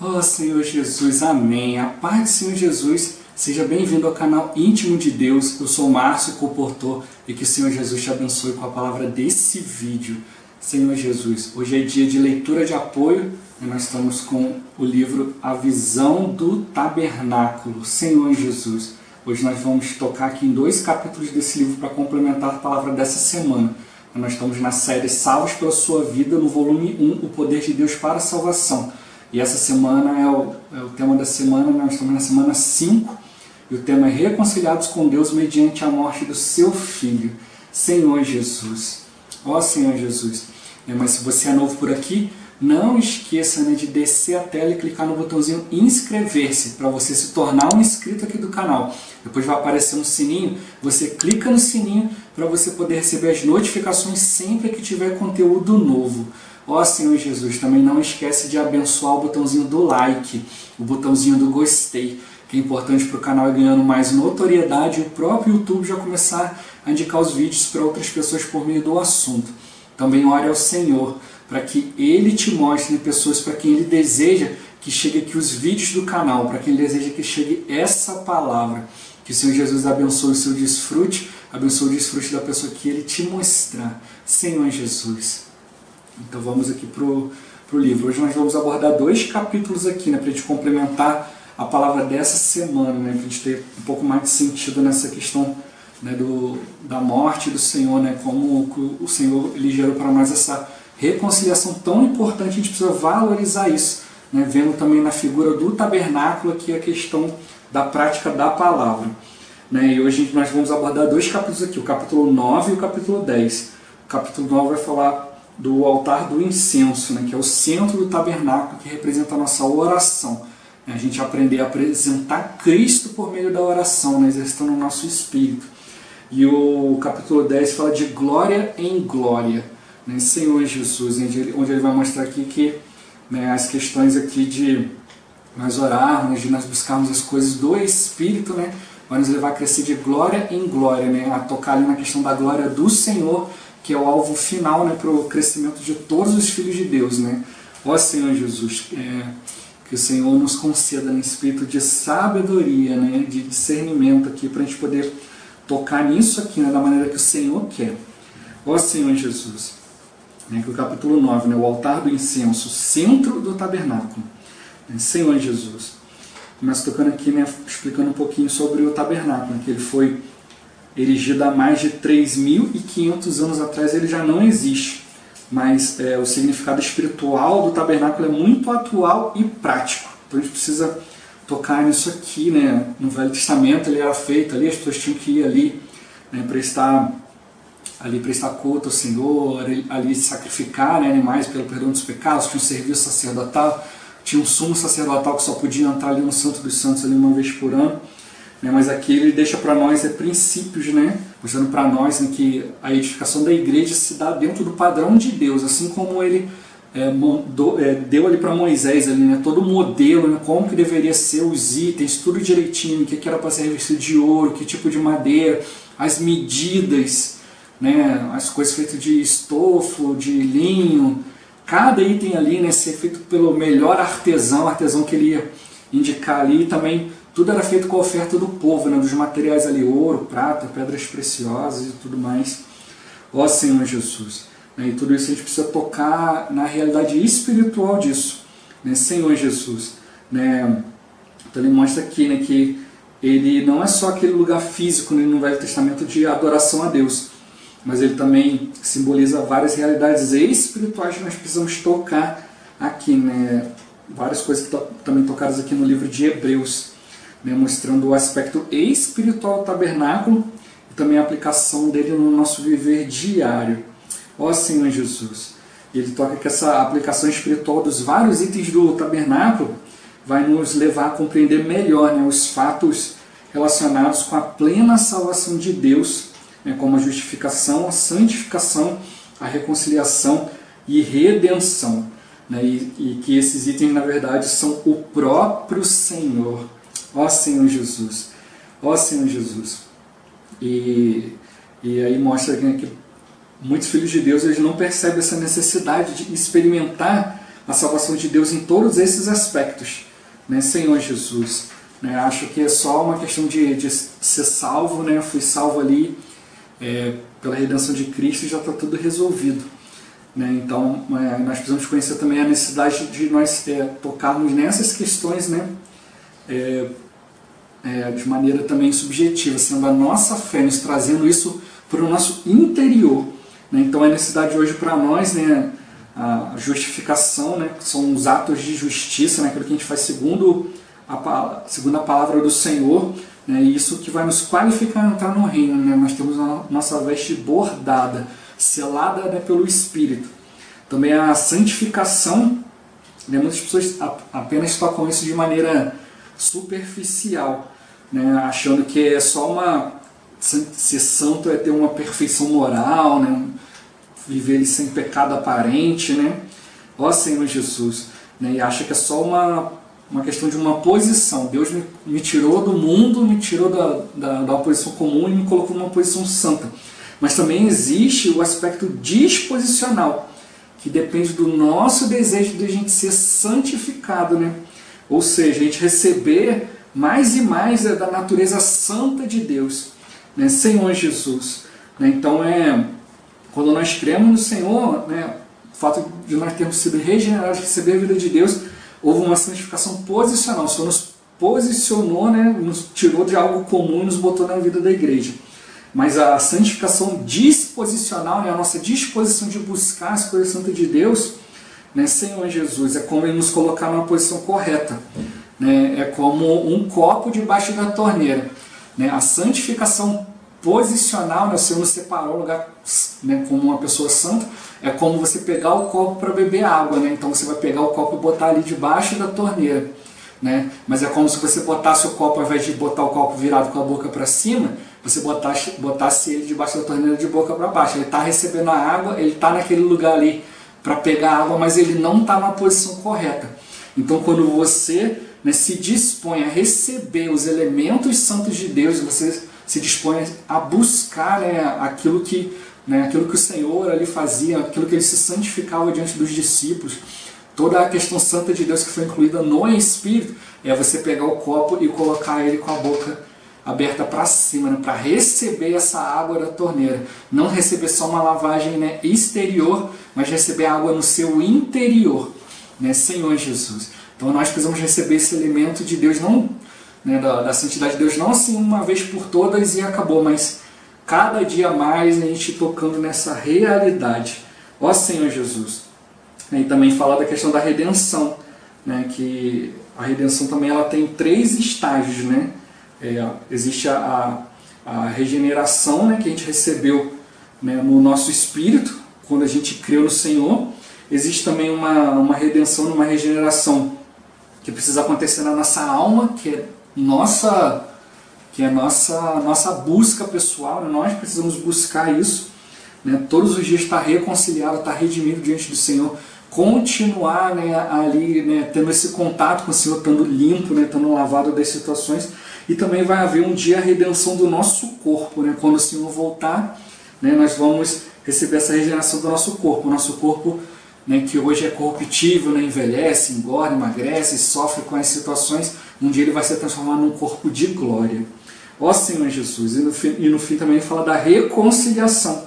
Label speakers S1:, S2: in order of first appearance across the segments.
S1: Oh Senhor Jesus, amém. A paz do Senhor Jesus, seja bem-vindo ao canal Íntimo de Deus. Eu sou o Márcio, comportor, e que o Senhor Jesus te abençoe com a palavra desse vídeo. Senhor Jesus, hoje é dia de leitura de apoio e nós estamos com o livro A Visão do Tabernáculo. Senhor Jesus, hoje nós vamos tocar aqui em 2 capítulos desse livro para complementar a palavra dessa semana. Nós estamos na série Salvos pela Sua Vida, no volume 1, O Poder de Deus para a Salvação. E essa semana é o tema da semana, nós estamos na semana 5, e o tema é Reconciliados com Deus mediante a morte do seu Filho, Senhor Jesus. Ó Senhor Jesus, mas se você é novo por aqui, não esqueça de descer a tela e clicar no botãozinho inscrever-se, para você se tornar um inscrito aqui do canal. Depois vai aparecer um sininho, você clica no sininho para você poder receber as notificações sempre que tiver conteúdo novo. Ó Senhor Jesus, também não esquece de abençoar o botãozinho do like, o botãozinho do gostei, que é importante para o canal ir ganhando mais notoriedade e o próprio YouTube já começar a indicar os vídeos para outras pessoas por meio do assunto. Também ore ao Senhor para que Ele te mostre pessoas para quem Ele deseja que chegue aqui os vídeos do canal, para quem Ele deseja que chegue essa palavra. Que o Senhor Jesus abençoe o seu desfrute, abençoe o desfrute da pessoa que Ele te mostrar. Senhor Jesus. Então vamos aqui para o livro. Hoje nós vamos abordar 2 capítulos aqui, para a gente complementar a palavra dessa semana, para a gente ter um pouco mais de sentido nessa questão da morte do Senhor, como o Senhor ele gerou para nós essa reconciliação tão importante, a gente precisa valorizar isso, vendo também na figura do tabernáculo aqui a questão da prática da palavra. E hoje nós vamos abordar 2 capítulos aqui, o capítulo 9 e o capítulo 10. O capítulo 9 vai falar do altar do incenso, que é o centro do tabernáculo, que representa a nossa oração. A gente aprender a apresentar Cristo por meio da oração, exercitando o nosso espírito. E o capítulo 10 fala de glória em glória, Senhor Jesus, onde ele vai mostrar aqui que as questões aqui de nós orarmos, de nós buscarmos as coisas do Espírito, vai nos levar a crescer de glória em glória, a tocar ali na questão da glória do Senhor, que é o alvo final para o crescimento de todos os filhos de Deus. Ó Senhor Jesus, que o Senhor nos conceda um espírito de sabedoria, de discernimento aqui, para a gente poder tocar nisso aqui, da maneira que o Senhor quer. Ó Senhor Jesus, que o capítulo 9, o altar do incenso, centro do tabernáculo. Senhor Jesus, começa tocando aqui, explicando um pouquinho sobre o tabernáculo, que ele foi erigido há mais de 3.500 anos atrás, ele já não existe, mas o significado espiritual do tabernáculo é muito atual e prático. Então a gente precisa tocar nisso aqui, no Velho Testamento ele era feito ali, as pessoas tinham que ir ali, prestar culto ao Senhor, ali sacrificar animais pelo perdão dos pecados, tinha um serviço sacerdotal, tinha um sumo sacerdotal que só podia entrar ali no Santo dos Santos ali uma vez por ano. Mas aqui ele deixa para nós princípios, mostrando para nós que a edificação da igreja se dá dentro do padrão de Deus, assim como ele deu ali para Moisés ali, todo o modelo, como que deveria ser os itens, tudo direitinho, o que era para ser revestido de ouro, que tipo de madeira, as medidas, as coisas feitas de estofo, de linho, cada item ali ser feito pelo melhor artesão que ele ia indicar ali, e também tudo era feito com a oferta do povo, dos materiais ali, ouro, prata, pedras preciosas e tudo mais. Ó Senhor Jesus, e tudo isso a gente precisa tocar na realidade espiritual disso, Senhor Jesus. Então ele mostra aqui que ele não é só aquele lugar físico no Velho Testamento de adoração a Deus, mas ele também simboliza várias realidades espirituais que nós precisamos tocar aqui, várias coisas que também tocadas aqui no livro de Hebreus, mostrando o aspecto espiritual do tabernáculo e também a aplicação dele no nosso viver diário. Ó Senhor Jesus, ele toca que essa aplicação espiritual dos vários itens do tabernáculo vai nos levar a compreender melhor os fatos relacionados com a plena salvação de Deus, como a justificação, a santificação, a reconciliação e redenção. E que esses itens, na verdade, são o próprio Senhor. Ó Senhor Jesus. Ó Senhor Jesus. E aí mostra que muitos filhos de Deus eles não percebem essa necessidade de experimentar a salvação de Deus em todos esses aspectos, né, Senhor Jesus. Né, acho que é só uma questão de ser salvo, né, fui salvo ali pela redenção de Cristo e já está tudo resolvido. Né, então, nós precisamos conhecer também a necessidade de nós tocarmos nessas questões, né, de maneira também subjetiva, sendo a nossa fé nos trazendo isso para o nosso interior. Né, então, a necessidade hoje para nós, né, a justificação, né, que são os atos de justiça, né, aquilo que a gente faz segundo a palavra do Senhor, né, e isso que vai nos qualificar a entrar no reino. Né, nós temos a nossa veste bordada, selada, né, pelo Espírito. Também a santificação, né, muitas pessoas apenas tocam isso de maneira superficial, né, achando que é só ser santo é ter uma perfeição moral, né, viver ele sem pecado aparente, né? Ó Senhor Jesus, né? E acha que é só uma questão de uma posição. Deus me tirou do mundo, me tirou da posição comum e me colocou numa posição santa. Mas também existe o aspecto disposicional, que depende do nosso desejo de a gente ser santificado, né? Ou seja, a gente receber mais e mais da natureza santa de Deus, né? Senhor Jesus. Né? Então quando nós cremos no Senhor, né, o fato de nós termos sido regenerados, receber a vida de Deus, houve uma santificação posicional. O Senhor nos posicionou, né, nos tirou de algo comum e nos botou na vida da igreja. Mas a santificação disposicional, né, a nossa disposição de buscar as coisas santas de Deus, né, Senhor Jesus, é como Ele nos colocar numa posição correta. Né, é como um copo debaixo da torneira. Né, a santificação posicional, né, o Senhor nos separou um lugar, né, como uma pessoa santa, é como você pegar o copo para beber água, né? Então você vai pegar o copo e botar ali debaixo da torneira, né? Mas é como se você botasse o copo, ao invés de botar o copo virado com a boca para cima, você botasse ele debaixo da torneira de boca para baixo. Ele está recebendo a água, ele está naquele lugar ali para pegar a água, mas ele não está na posição correta. Então quando você, né, se dispõe a receber os elementos santos de Deus, você se dispõe a buscar, né, aquilo que o Senhor ali fazia, aquilo que ele se santificava diante dos discípulos, toda a questão santa de Deus que foi incluída no Espírito, é você pegar o copo e colocar ele com a boca aberta para cima, né, para receber essa água da torneira. Não receber só uma lavagem, né, exterior, mas receber água no seu interior, né, Senhor Jesus. Então nós precisamos receber esse elemento de Deus, não, né, da santidade de Deus, não assim uma vez por todas e acabou, mas cada dia mais a gente tocando nessa realidade. Ó Senhor Jesus. E também falar da questão da redenção, né, que a redenção também ela tem 3 estágios, né? Existe a regeneração, né, que a gente recebeu, né, no nosso espírito, quando a gente creu no Senhor. Existe também uma redenção, uma regeneração que precisa acontecer na nossa alma, que é nossa busca pessoal, né? Nós precisamos buscar isso, né? Todos os dias estar reconciliado, estar redimido diante do Senhor, continuar, né, ali, né, tendo esse contato com o Senhor, estando limpo, né, estando lavado das situações. E também vai haver um dia a redenção do nosso corpo, né? Quando o Senhor voltar, né, nós vamos receber essa regeneração do nosso corpo. O nosso corpo, né, que hoje é corruptível, né, envelhece, engorda, emagrece, sofre com as situações, um dia ele vai ser transformado num corpo de glória. Ó Senhor Jesus. E no fim também fala da reconciliação,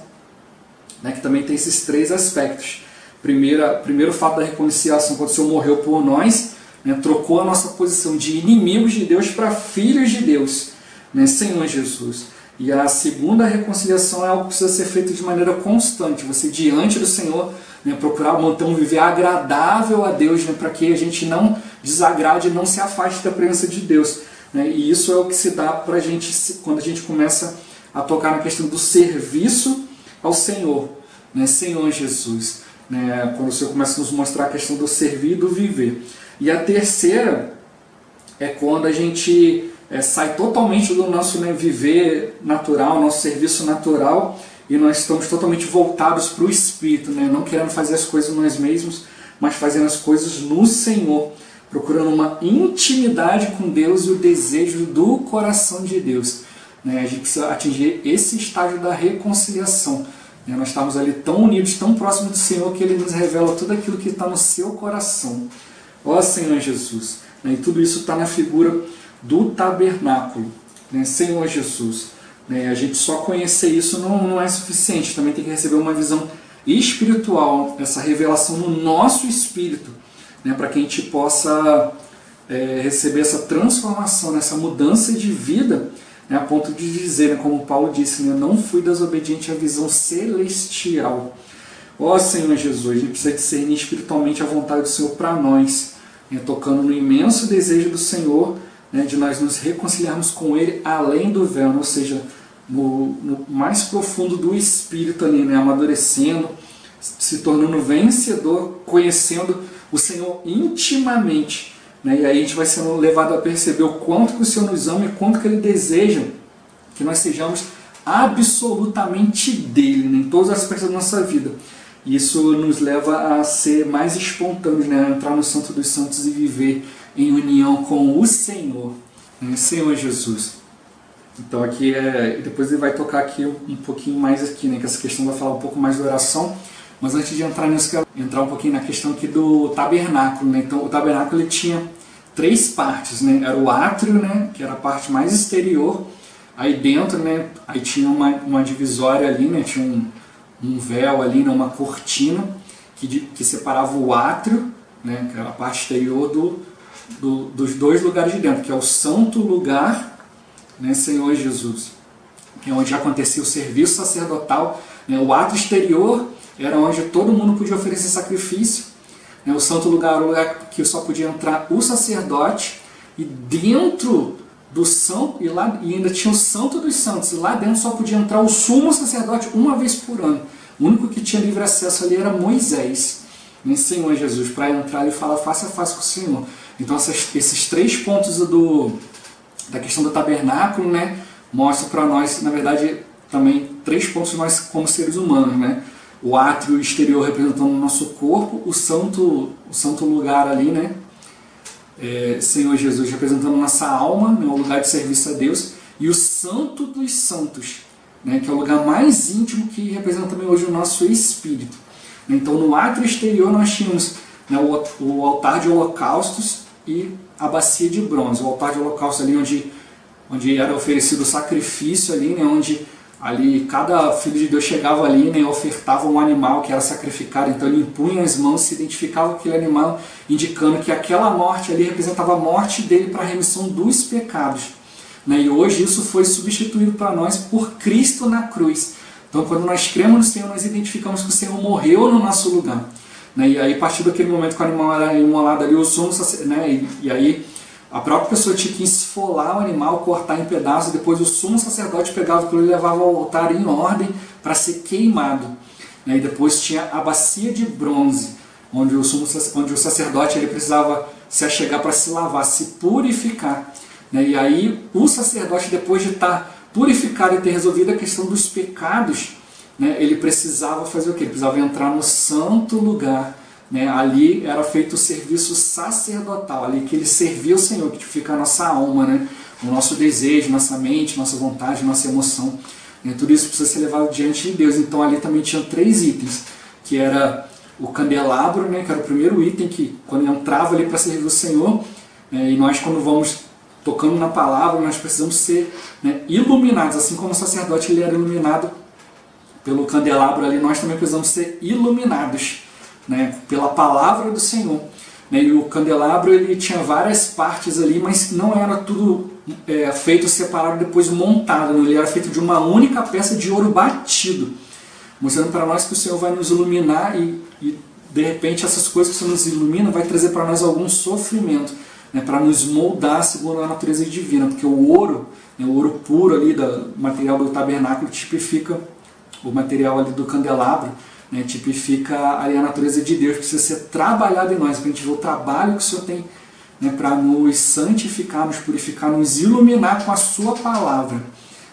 S1: né, que também tem esses 3 aspectos. Primeiro o fato da reconciliação, quando o Senhor morreu por nós, né, trocou a nossa posição de inimigos de Deus para filhos de Deus, né, Senhor Jesus. E a segunda reconciliação é algo que precisa ser feito de maneira constante. Você diante do Senhor, né, procurar manter um viver agradável a Deus, né, para que a gente não desagrade, não se afaste da presença de Deus. Né, e isso é o que se dá para a gente quando a gente começa a tocar na questão do serviço ao Senhor, né, Senhor Jesus. Né, quando o Senhor começa a nos mostrar a questão do servir e do viver. E a terceira é quando a gente sai totalmente do nosso, né, viver natural, nosso serviço natural, e nós estamos totalmente voltados para o Espírito, né, não querendo fazer as coisas nós mesmos, mas fazendo as coisas no Senhor, procurando uma intimidade com Deus e o desejo do coração de Deus. Né, a gente precisa atingir esse estágio da reconciliação, né? Nós estamos ali tão unidos, tão próximos do Senhor, que Ele nos revela tudo aquilo que está no seu coração. Ó Senhor Jesus, né? E tudo isso está na figura do tabernáculo, né? Senhor Jesus, né? A gente só conhecer isso não é suficiente, também tem que receber uma visão espiritual, essa revelação no nosso espírito, né? Para que a gente possa receber essa transformação, essa mudança de vida, né? A ponto de dizer, né? Como Paulo disse, né? Não fui desobediente à visão celestial. Ó Senhor Jesus, a gente precisa discernir espiritualmente a vontade do Senhor para nós, né? Tocando no imenso desejo do Senhor, né? De nós nos reconciliarmos com Ele além do véu, ou seja, no mais profundo do Espírito ali, né? Amadurecendo, se tornando vencedor, conhecendo o Senhor intimamente, né? E aí a gente vai sendo levado a perceber o quanto que o Senhor nos ama e quanto que Ele deseja que nós sejamos absolutamente dele, né? Em todos os aspectos da nossa vida. E isso nos leva a ser mais espontâneos, né? A entrar no Santo dos Santos e viver em união com o Senhor, né? Senhor Jesus. Então aqui depois ele vai tocar aqui um pouquinho mais aqui, né? Que essa questão vai falar um pouco mais de oração. Mas antes de entrar nisso, quero entrar um pouquinho na questão aqui do tabernáculo, né? Então o tabernáculo ele tinha 3 partes, né? Era o átrio, né? Que era a parte mais exterior. Aí dentro, né? Aí tinha uma divisória ali, né? Tinha um véu ali, né? Uma cortina que separava o átrio, né? Que era a parte exterior dos 2 lugares de dentro, que é o santo lugar, né? Senhor Jesus, que é onde acontecia o serviço sacerdotal, né? O átrio exterior era onde todo mundo podia oferecer sacrifício, né? O santo lugar era o lugar que só podia entrar o sacerdote, e dentro do santo, e ainda tinha o santo dos santos, e lá dentro só podia entrar o sumo sacerdote uma vez por ano. O único que tinha livre acesso ali era Moisés, né? Senhor Jesus, para entrar e falar face a face com o Senhor. Então esses 3 pontos da questão do tabernáculo, né, mostram para nós, na verdade, também 3 pontos de nós como seres humanos, né? O átrio exterior representando o nosso corpo, o santo lugar ali, né? Senhor Jesus representando nossa alma, né? O lugar de serviço a Deus, e o santo dos santos, né? Que é o lugar mais íntimo, que representa também hoje o nosso espírito. Então no átrio exterior nós tínhamos, né, o altar de holocaustos e a bacia de bronze. O altar de holocausto ali onde era oferecido o sacrifício ali, né? Onde ali cada filho de Deus chegava ali, né, e ofertava um animal que era sacrificado. Então ele impunha as mãos, se identificava com aquele animal, indicando que aquela morte ali representava a morte dele para a remissão dos pecados, né? E hoje isso foi substituído para nós por Cristo na cruz. Então quando nós cremos no Senhor, nós identificamos que o Senhor morreu no nosso lugar, né? E aí a partir daquele momento que o animal era imolado ali, o sumo sacerdote, né? E aí a própria pessoa tinha que esfolar o animal, cortar em pedaços, depois o sumo sacerdote pegava aquilo e levava ao altar em ordem para ser queimado, né? E depois tinha a bacia de bronze, onde o sacerdote ele precisava se achegar para se lavar, se purificar, né? E aí o sacerdote, depois de estar purificado e ter resolvido a questão dos pecados, né, ele precisava fazer o quê? Ele precisava entrar no santo lugar, né? Ali era feito o serviço sacerdotal, ali que ele servia o Senhor, que fica a nossa alma, né? O nosso desejo, nossa mente, nossa vontade, nossa emoção, né? Tudo isso precisa ser levado diante de Deus. Então ali também tinha 3 itens, que era o candelabro, né? Que era o primeiro item que quando entrava ali para servir o Senhor, né? E nós quando vamos tocando na palavra, nós precisamos ser, né, iluminados, assim como o sacerdote ele era iluminado pelo candelabro ali, nós também precisamos ser iluminados, né, pela palavra do Senhor, né? E o candelabro ele tinha várias partes ali, mas não era tudo feito separado, depois montado, né? Ele era feito de uma única peça de ouro batido, mostrando para nós que o Senhor vai nos iluminar e de repente essas coisas que o Senhor nos ilumina vai trazer para nós algum sofrimento, né, para nos moldar segundo a natureza divina, porque o ouro, né, o ouro puro ali do material do tabernáculo tipifica o material ali do candelabro, né, tipifica ali a natureza de Deus, que precisa ser trabalhado em nós, para a gente ver o trabalho que o Senhor tem, né, para nos santificar, nos purificar, nos iluminar com a sua palavra,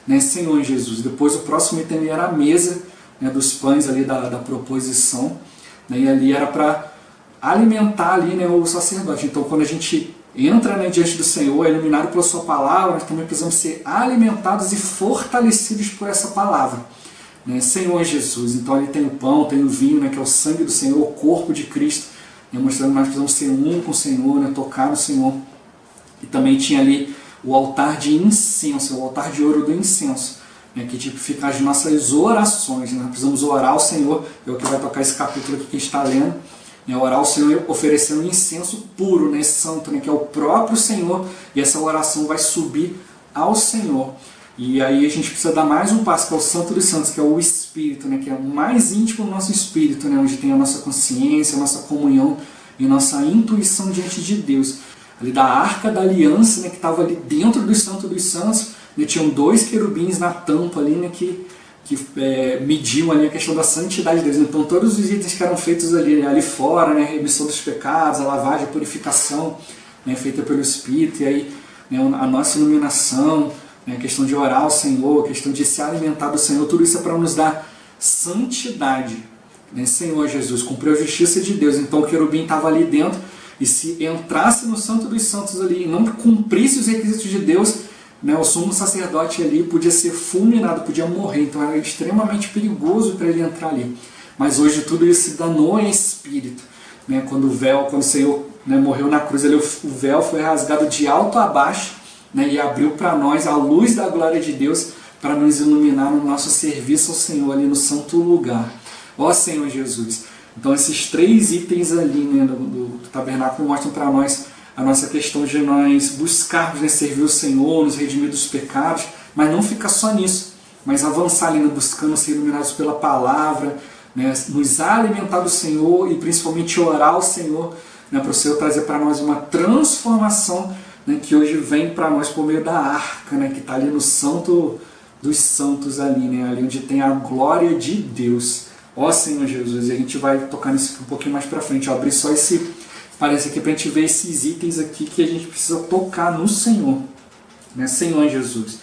S1: né, Senhor Jesus. Depois o próximo item era a mesa, né, dos pães ali da proposição, né, e ali era para alimentar ali, né, o sacerdote. Então quando a gente entra, né, diante do Senhor, é iluminado pela sua palavra, nós também precisamos ser alimentados e fortalecidos por essa palavra, né? Senhor Jesus. Então ali tem o pão, tem o vinho, né? Que é o sangue do Senhor, o corpo de Cristo, né? Mostrando que nós precisamos ser um com o Senhor, né? Tocar no Senhor. E também tinha ali o altar de incenso, o altar de ouro do incenso, né? Que tipifica as nossas orações, né? Nós precisamos orar ao Senhor, é o que vai tocar esse capítulo aqui que a gente está lendo, né? Orar ao Senhor oferecendo um incenso puro, né? Santo, né? Que é o próprio Senhor, e essa oração vai subir ao Senhor. E aí a gente precisa dar mais um passo, que é o Santo dos Santos, que é o Espírito, né? Que é o mais íntimo do nosso espírito, né? Onde tem a nossa consciência, a nossa comunhão e a nossa intuição diante de Deus. Ali da Arca da Aliança, né? Que estava ali dentro do Santo dos Santos, né? Tinham 2 querubins na tampa ali, né? Que mediam ali a questão da santidade de Deus. Então todos os itens que eram feitos ali fora, né? Remissão dos pecados, a lavagem, a purificação, né? Feita pelo Espírito, e aí, né? A nossa iluminação, a questão de orar ao Senhor, a questão de se alimentar do Senhor, tudo isso é para nos dar santidade, né? Senhor Jesus, cumpriu a justiça de Deus. Então o querubim estava ali dentro, e se entrasse no Santo dos Santos ali e não cumprisse os requisitos de Deus, né, o sumo sacerdote ali podia ser fulminado, podia morrer. Então era extremamente perigoso para ele entrar ali. Mas hoje tudo isso se danou em espírito, né? Quando o Senhor, né, morreu na cruz, ali, o véu foi rasgado de alto a baixo, né, e abriu para nós a luz da glória de Deus para nos iluminar no nosso serviço ao Senhor ali no santo lugar. Ó Senhor Jesus. Então esses 3 itens ali, né, do tabernáculo mostram para nós a nossa questão de nós buscarmos, né, servir o Senhor, nos redimir dos pecados, mas não ficar só nisso, mas avançar ali, né, buscando ser iluminados pela palavra, né, nos alimentar do Senhor e principalmente orar ao Senhor, né, para o Senhor trazer para nós uma transformação, né, que hoje vem para nós por meio da arca, né, que está ali no Santo dos Santos ali, né, ali onde tem a glória de Deus. Ó Senhor Jesus, e a gente vai tocar nisso um pouquinho mais para frente. Eu abri só esse parece aqui para a gente ver esses itens aqui que a gente precisa tocar no Senhor, né, Senhor Jesus.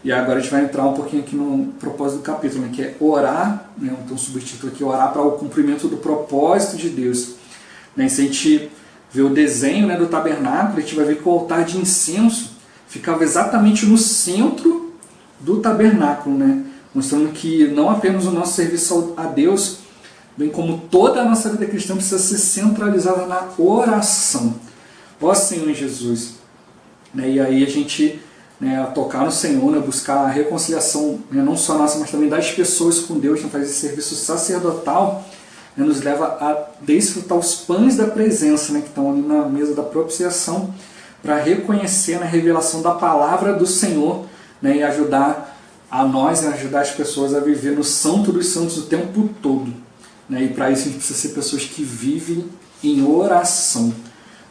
S1: E agora a gente vai entrar um pouquinho aqui no propósito do capítulo, né, que é orar, né, então subtítulo aqui, orar para o cumprimento do propósito de Deus. Né, se a gente ver o desenho, né, do tabernáculo, a gente vai ver que o altar de incenso ficava exatamente no centro do tabernáculo, né, mostrando que não apenas o nosso serviço a Deus, bem como toda a nossa vida cristã precisa ser centralizada na oração. Ó Senhor Jesus. Né, e aí a gente, né, tocar no Senhor, né, buscar a reconciliação, né, não só nossa, mas também das pessoas com Deus, né, fazer esse serviço sacerdotal, né, nos leva a desfrutar os pães da presença, né, que estão ali na mesa da propiciação, para reconhecer na revelação da palavra do Senhor, né, e ajudar a nós, né, ajudar as pessoas a viver no Santo dos Santos o tempo todo. Né, e para isso a gente precisa ser pessoas que vivem em oração,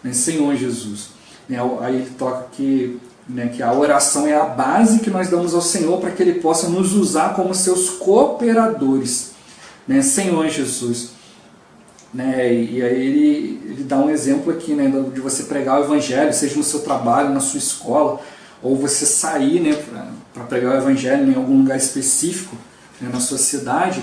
S1: né, Senhor Jesus. Né, aí ele toca que, né, que a oração é a base que nós damos ao Senhor para que Ele possa nos usar como seus cooperadores, né, Senhor Jesus. Né, e aí ele dá um exemplo aqui, né, de você pregar o Evangelho, seja no seu trabalho, na sua escola, ou você sair, né, para pregar o Evangelho em algum lugar específico, né, na sua cidade.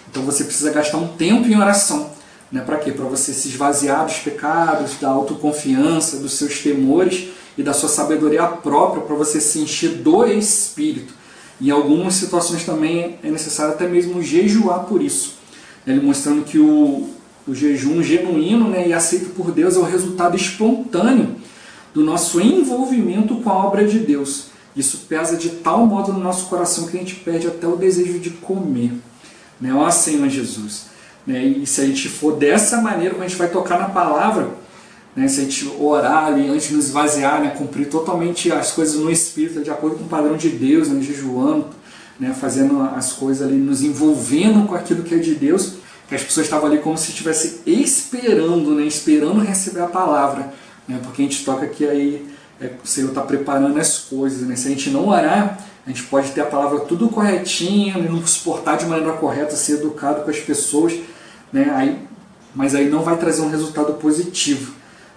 S1: Então você precisa gastar um tempo em oração. Né, para quê? Para você se esvaziar dos pecados, da autoconfiança, dos seus temores e da sua sabedoria própria, para você se encher do Espírito. Em algumas situações também é necessário até mesmo jejuar por isso. Ele mostrando que o jejum genuíno, né, e aceito por Deus é o resultado espontâneo do nosso envolvimento com a obra de Deus. Isso pesa de tal modo no nosso coração que a gente perde até o desejo de comer. Né? Ó Senhor Jesus. Né? E se a gente for dessa maneira, quando a gente vai tocar na palavra, né? Se a gente orar ali antes de nos esvaziar, né? Cumprir totalmente as coisas no Espírito, de acordo com o padrão de Deus, né? Jejuando, né? Fazendo as coisas ali, nos envolvendo com aquilo que é de Deus, que as pessoas estavam ali como se estivessem esperando, né? Esperando receber a palavra, né? Porque a gente toca que aí o Senhor está preparando as coisas, né? Se a gente não orar, a gente pode ter a palavra tudo corretinha, não se portar de maneira correta, ser educado com as pessoas, né? Mas aí não vai trazer um resultado positivo,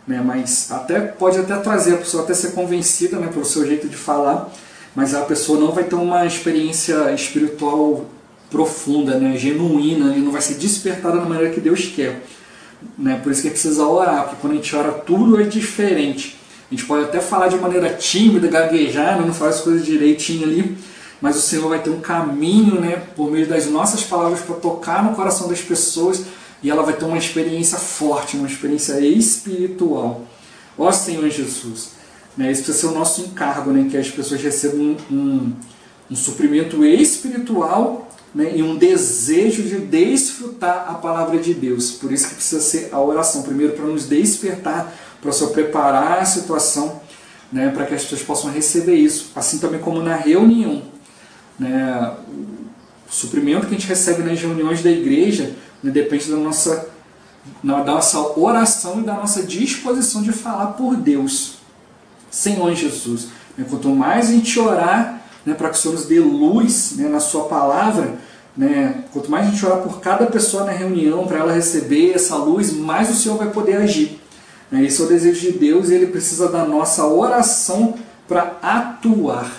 S1: né? Mas pode até trazer, a pessoa até ser convencida, né, pelo seu jeito de falar, mas a pessoa não vai ter uma experiência espiritual profunda, né, genuína, e não vai ser despertada da maneira que Deus quer. Né? Por isso que precisa orar, porque quando a gente ora tudo é diferente. A gente pode até falar de maneira tímida, gaguejar, não faz as coisas direitinho ali, mas o Senhor vai ter um caminho, né, por meio das nossas palavras para tocar no coração das pessoas e ela vai ter uma experiência forte, uma experiência espiritual. Ó Senhor Jesus, né, esse precisa ser o nosso encargo, né, que as pessoas recebam um suprimento espiritual, né, e um desejo de desfrutar a palavra de Deus. Por isso que precisa ser a oração, primeiro para nos despertar, para só preparar a situação, né, para que as pessoas possam receber isso, assim também como na reunião, né, o suprimento que a gente recebe nas reuniões da igreja, né, depende da nossa oração e da nossa disposição de falar por Deus. Senhor Jesus, né, quanto mais a gente orar, né, para que o Senhor nos dê luz, né, na sua palavra, né, quanto mais a gente orar por cada pessoa na reunião, para ela receber essa luz, mais o Senhor vai poder agir. Esse é o desejo de Deus e Ele precisa da nossa oração para atuar,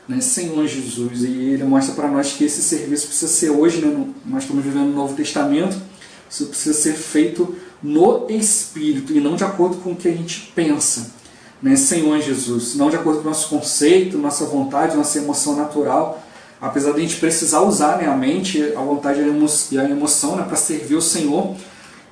S1: né, Senhor Jesus. E Ele mostra para nós que esse serviço precisa ser hoje, né, nós estamos vivendo no Novo Testamento, isso precisa ser feito no Espírito e não de acordo com o que a gente pensa, né, Senhor Jesus, não de acordo com o nosso conceito, nossa vontade, nossa emoção natural, apesar de a gente precisar usar, né, a mente, a vontade e a emoção, né, para servir o Senhor.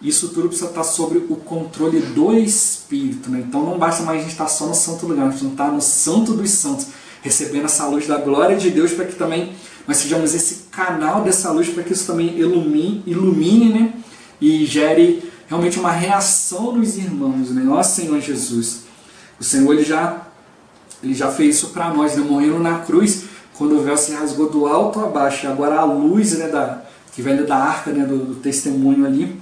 S1: Isso tudo precisa estar sobre o controle do Espírito, né? Então não basta mais a gente estar só no santo lugar, a gente não está no santo dos santos, recebendo essa luz da glória de Deus, para que também nós sejamos esse canal dessa luz, para que isso também ilumine, né? E gere realmente uma reação nos irmãos, né? Ó Senhor Jesus, o Senhor ele já fez isso para nós, né? Morrendo na cruz, quando o véu se rasgou do alto a baixo. Agora a luz, né, que vem da arca, né, do testemunho ali,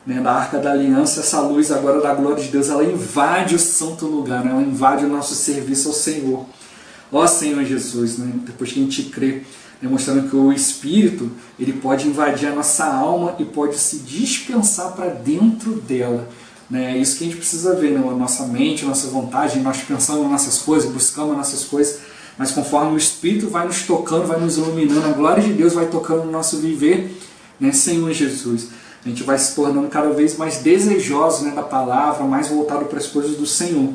S1: né, da arca da aliança, essa luz agora da glória de Deus, ela invade o santo lugar, né, ela invade o nosso serviço ao Senhor. Ó Senhor Jesus, né, depois que a gente crê, demonstrando que o Espírito ele pode invadir a nossa alma e pode se dispensar para dentro dela. É isso que a gente precisa ver, né? A nossa mente, a nossa vontade, nós pensamos nas nossas coisas, buscamos as nossas coisas, mas conforme o Espírito vai nos tocando, vai nos iluminando, a glória de Deus vai tocando no nosso viver, né, Senhor Jesus. A gente vai se tornando cada vez mais desejosos, né, da palavra, mais voltado para as coisas do Senhor.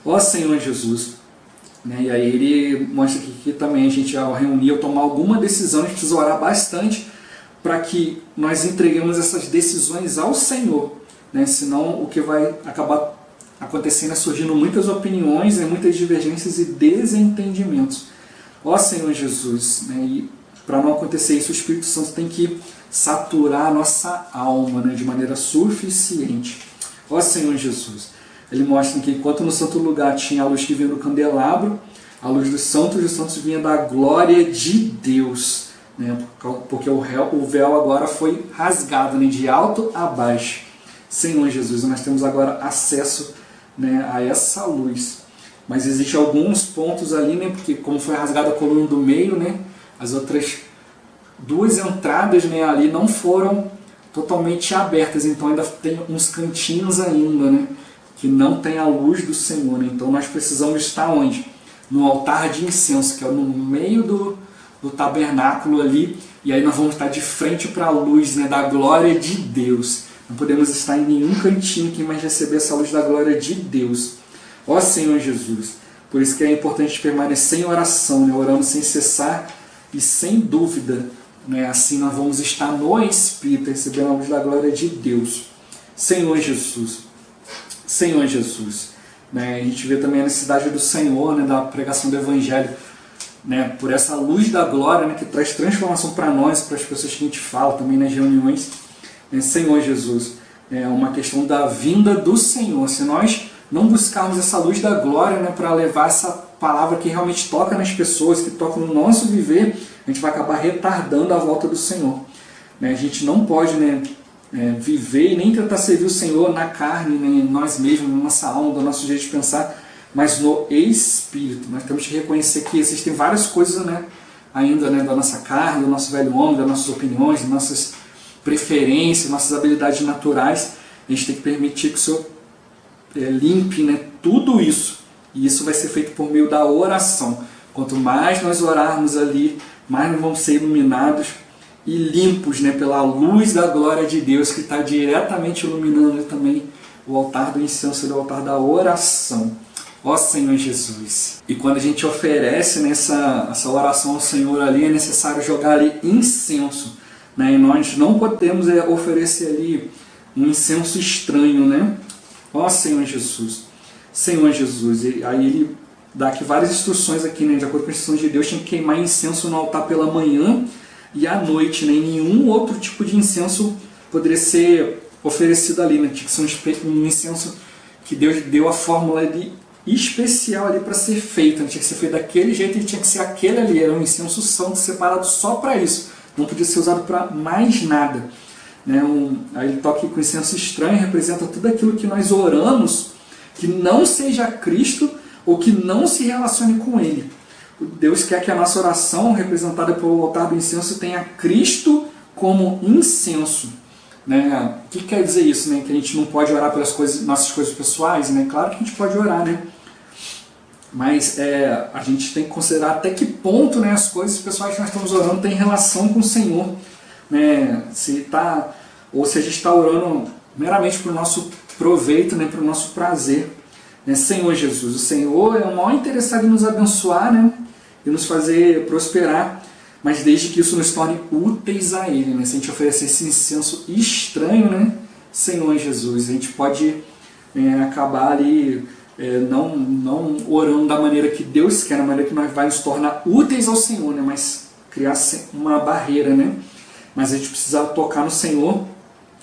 S1: Ó Senhor Jesus. Né, e aí ele mostra que também a gente, ao reunir ou tomar alguma decisão, a gente precisa orar bastante para que nós entreguemos essas decisões ao Senhor. Né, senão o que vai acabar acontecendo é surgindo muitas opiniões, muitas divergências e desentendimentos. Ó Senhor Jesus, né, e para não acontecer isso, o Espírito Santo tem que saturar a nossa alma, né, de maneira suficiente. Ó Senhor Jesus, ele mostra que enquanto no santo lugar tinha a luz que vinha do candelabro, a luz dos santos vinha da glória de Deus, né, porque o véu agora foi rasgado, né, de alto a baixo. Senhor Jesus, nós temos agora acesso, né, a essa luz. Mas existem alguns pontos ali, né, porque como foi rasgada a coluna do meio, né, as outras duas entradas, né, ali não foram totalmente abertas, então ainda tem uns cantinhos ainda, né, que não tem a luz do Senhor. Né? Então nós precisamos estar onde? No altar de incenso, que é no meio do tabernáculo ali, e aí nós vamos estar de frente para a luz, né, da glória de Deus. Não podemos estar em nenhum cantinho que mais receber essa luz da glória de Deus. Ó Senhor Jesus, por isso que é importante permanecer em oração, né, orando sem cessar e sem dúvida, né, assim nós vamos estar no Espírito, recebendo a luz da glória de Deus. Senhor Jesus, Senhor Jesus, né, a gente vê também a necessidade do Senhor, né, da pregação do Evangelho, né, por essa luz da glória, né, que traz transformação para nós, para as pessoas que a gente fala também nas reuniões. Senhor Jesus, é uma questão da vinda do Senhor. Se nós não buscarmos essa luz da glória, né, para levar essa palavra que realmente toca nas pessoas, que toca no nosso viver, a gente vai acabar retardando a volta do Senhor. A gente não pode, né, viver e nem tentar servir o Senhor na carne, né, em nós mesmos, na nossa alma, do nosso jeito de pensar, mas no Espírito. Nós temos que reconhecer que existem várias coisas, né, ainda, né, da nossa carne, do nosso velho homem, das nossas opiniões, das nossas preferências, nossas habilidades naturais. A gente tem que permitir que o Senhor limpe, né, tudo isso. E isso vai ser feito por meio da oração. Quanto mais nós orarmos ali, mais nós vamos ser iluminados e limpos, né, pela luz da glória de Deus, que está diretamente iluminando também o altar do incenso, o altar da oração. Ó Senhor Jesus. E quando a gente oferece essa oração ao Senhor ali, é necessário jogar ali incenso, né? E nós não podemos oferecer ali um incenso estranho, né? Ó Senhor Jesus. Senhor Jesus. E aí ele dá aqui várias instruções aqui, né? De acordo com a instrução de Deus, tinha que queimar incenso no altar pela manhã e à noite, né? E nenhum outro tipo de incenso poderia ser oferecido ali, né? Tinha que ser um incenso que Deus deu a fórmula de especial ali para ser feito, tinha que ser feito daquele jeito e tinha que ser aquele ali, era um incenso santo separado só para isso, não podia ser usado para mais nada, né? Aí ele toca com incenso estranho, representa tudo aquilo que nós oramos que não seja Cristo ou que não se relacione com Ele. Deus quer que a nossa oração, representada pelo altar do incenso, tenha Cristo como incenso, né? O que quer dizer isso, né? Que a gente não pode orar pelas nossas coisas pessoais, né? Claro que a gente pode orar, né? Mas a gente tem que considerar até que ponto, né, as coisas pessoais que nós estamos orando têm relação com o Senhor, né? Ou se a gente está orando meramente para o nosso proveito, né, para o nosso prazer, né? Senhor Jesus, o Senhor é o maior interessado em nos abençoar, né, e nos fazer prosperar, mas desde que isso nos torne úteis a Ele, né? Se a gente oferecer esse incenso estranho, né, Senhor Jesus, a gente pode acabar ali não orando da maneira que Deus quer, da maneira que nós vai nos tornar úteis ao Senhor, né? Mas criar uma barreira, né? Mas a gente precisa tocar no Senhor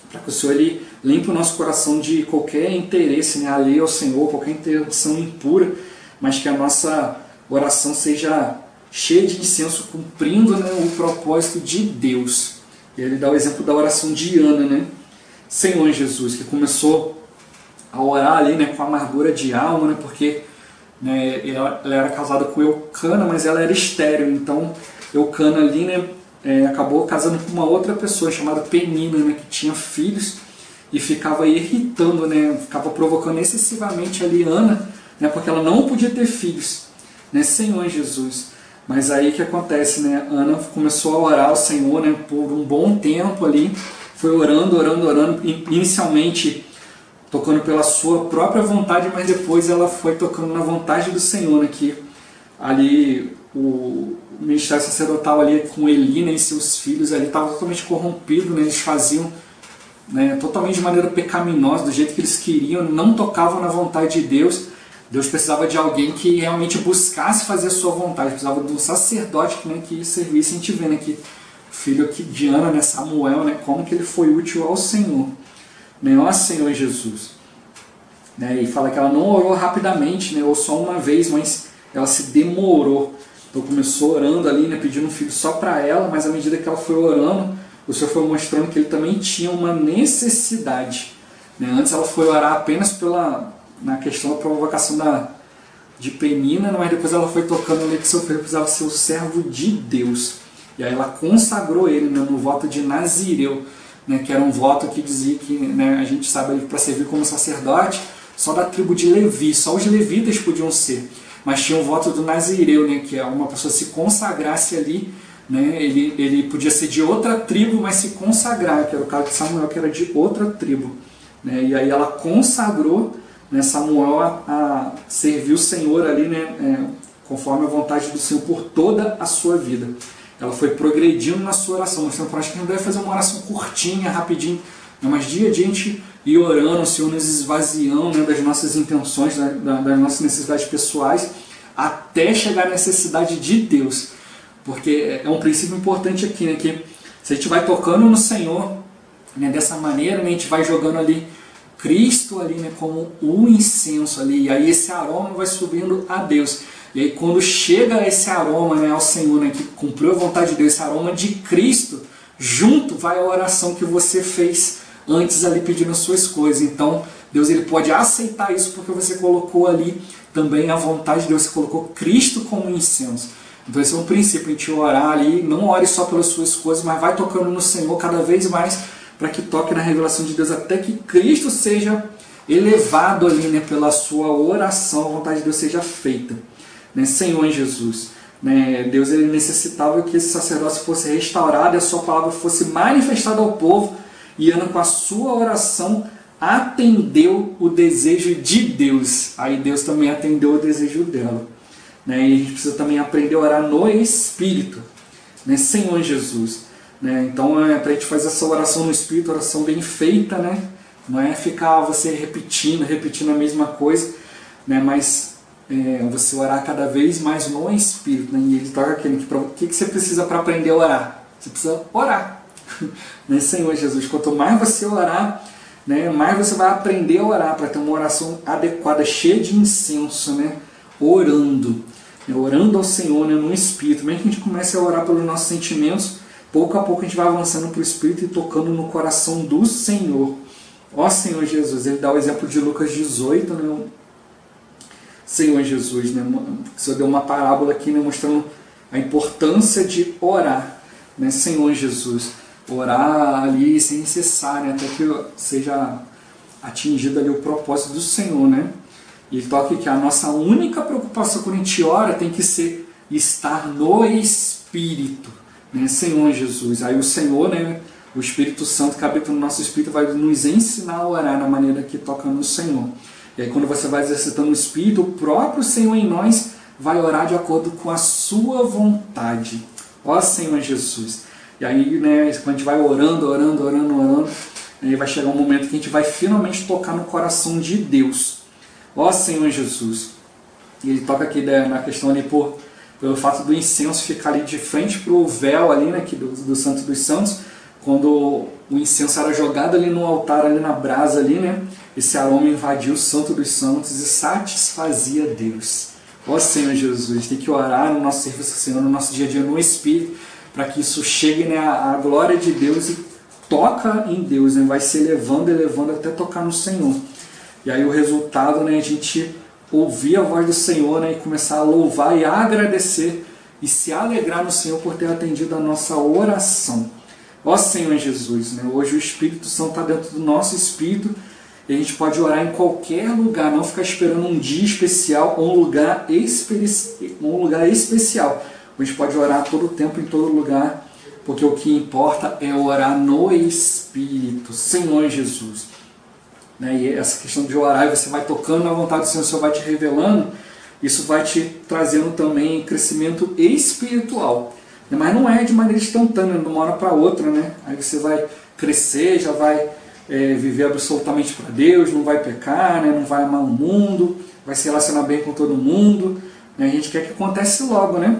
S1: para que o Senhor ele limpe o nosso coração de qualquer interesse, né, alheio ao Senhor, qualquer intenção impura, mas que a nossa oração seja cheia de incenso, cumprindo, né, o propósito de Deus. E ele dá o exemplo da oração de Ana, né? Senhor Jesus, que começou a orar ali, né, com amargura de alma, né, porque, né, ela era casada com Eucana, mas ela era estéril, então Eucana ali, né, acabou casando com uma outra pessoa chamada Penina, né, que tinha filhos e ficava irritando, né, ficava provocando excessivamente ali Ana, né, porque ela não podia ter filhos, né, Senhor Jesus. Mas aí o que acontece, né, Ana começou a orar ao Senhor, né, por um bom tempo ali, foi orando, inicialmente tocando pela sua própria vontade, mas depois ela foi tocando na vontade do Senhor, né, que ali o ministério sacerdotal ali com Eli, né, e seus filhos ali estava totalmente corrompido, né, eles faziam, né, totalmente de maneira pecaminosa, do jeito que eles queriam, não tocavam na vontade de Deus. Deus precisava de alguém que realmente buscasse fazer a sua vontade, precisava de um sacerdote, né, que servisse. A gente vê, né, que o filho aqui de Ana, né, Samuel, né, como que ele foi útil ao Senhor, né, ó Senhor Jesus, né, e fala que ela não orou rapidamente, né, ou só uma vez, mas ela se demorou. Então começou orando ali, né, pedindo um filho só para ela, mas à medida que ela foi orando, o Senhor foi mostrando que ele também tinha uma necessidade, né. Antes ela foi orar apenas na questão da provocação de Penina, mas depois ela foi tocando ali que seu filho precisava ser o servo de Deus. E aí ela consagrou ele, né, no voto de Nazireu, né, que era um voto que dizia que, né, a gente sabe, para servir como sacerdote, só da tribo de Levi, só os levitas podiam ser. Mas tinha o voto do Nazireu, né, que é uma pessoa se consagrasse ali, né, ele podia ser de outra tribo, mas se consagrar, que era o caso de Samuel, que era de outra tribo, né, e aí ela consagrou, né, Samuel a servir o Senhor ali, né, conforme a vontade do Senhor por toda a sua vida. Ela foi progredindo na sua oração, mostrando para nós que não deve fazer uma oração curtinha, rapidinho, mas dia a dia a gente ir orando, o Senhor nos esvaziando, né, das nossas intenções, das nossas necessidades pessoais, até chegar à necessidade de Deus. Porque é um princípio importante aqui, né, que se a gente vai tocando no Senhor, né, dessa maneira, né, a gente vai jogando ali Cristo ali, né, como o incenso ali, e aí esse aroma vai subindo a Deus. E aí quando chega esse aroma, né, ao Senhor, né, que cumpriu a vontade de Deus, esse aroma de Cristo, junto vai a oração que você fez antes ali pedindo as suas coisas. Então Deus ele pode aceitar isso porque você colocou ali também a vontade de Deus, você colocou Cristo como incenso. Então esse é um princípio, a gente orar ali, não ore só pelas suas coisas, mas vai tocando no Senhor cada vez mais, para que toque na revelação de Deus, até que Cristo seja elevado ali, né, pela sua oração, a vontade de Deus seja feita, né, Senhor Jesus, né, Deus ele necessitava que esse sacerdócio fosse restaurado e a sua palavra fosse manifestada ao povo, e Ana com a sua oração atendeu o desejo de Deus. Aí Deus também atendeu o desejo dela. Né? E a gente precisa também aprender a orar no Espírito, né? Senhor Jesus. Né? Então, para a gente fazer essa oração no Espírito, oração bem feita, né? Não é ficar você repetindo a mesma coisa, né? Mas você orar cada vez mais no Espírito. Né? E ele toca aquele que o que você precisa para aprender a orar? Você precisa orar. Né? Senhor Jesus, quanto mais você orar, né, mais você vai aprender a orar, para ter uma oração adequada, cheia de incenso, né? Orando ao Senhor, né, no Espírito. Mesmo que a gente comece a orar pelos nossos sentimentos, pouco a pouco a gente vai avançando para o Espírito e tocando no coração do Senhor. Ó Senhor Jesus, ele dá o exemplo de Lucas 18, né? Senhor Jesus, né? O Senhor deu uma parábola aqui, né, mostrando a importância de orar, né? Senhor Jesus, orar ali sem cessar, né? Até que seja atingido ali o propósito do Senhor, né? E ele toca que a nossa única preocupação quando a gente ora tem que ser estar no Espírito, né? Senhor Jesus. Aí o Senhor, né, o Espírito Santo que habita no nosso Espírito vai nos ensinar a orar da maneira que toca no Senhor. E aí quando você vai exercitando o Espírito, o próprio Senhor em nós vai orar de acordo com a sua vontade. Ó Senhor Jesus. E aí, né, quando a gente vai orando, aí vai chegar um momento que a gente vai finalmente tocar no coração de Deus. Ó Senhor Jesus. E ele toca aqui, né, na questão ali pelo fato do incenso ficar ali de frente para o véu ali, né, aqui do Santo dos Santos, quando o incenso era jogado ali no altar, ali na brasa ali, né, esse aroma invadiu o Santo dos Santos e satisfazia Deus. Ó Senhor Jesus, a gente tem que orar no nosso serviço, Senhor, no nosso dia a dia no Espírito, para que isso chegue, né, à glória de Deus e toca em Deus, né, vai se elevando até tocar no Senhor. E aí o resultado, né, a gente ouvir a voz do Senhor, né, e começar a louvar e a agradecer e se alegrar no Senhor por ter atendido a nossa oração. Ó Senhor Jesus, né, hoje o Espírito Santo está dentro do nosso espírito e a gente pode orar em qualquer lugar, não ficar esperando um dia especial ou um lugar especial. A gente pode orar todo o tempo, em todo lugar, porque o que importa é orar no Espírito, Senhor Jesus. Né? E essa questão de orar, e você vai tocando na vontade do Senhor, o Senhor vai te revelando, isso vai te trazendo também crescimento espiritual. Mas não é de maneira instantânea, de uma hora para outra, né? Aí você vai crescer, já vai viver absolutamente para Deus, não vai pecar, né? Não vai amar o mundo, vai se relacionar bem com todo mundo. Né? A gente quer que aconteça logo, né?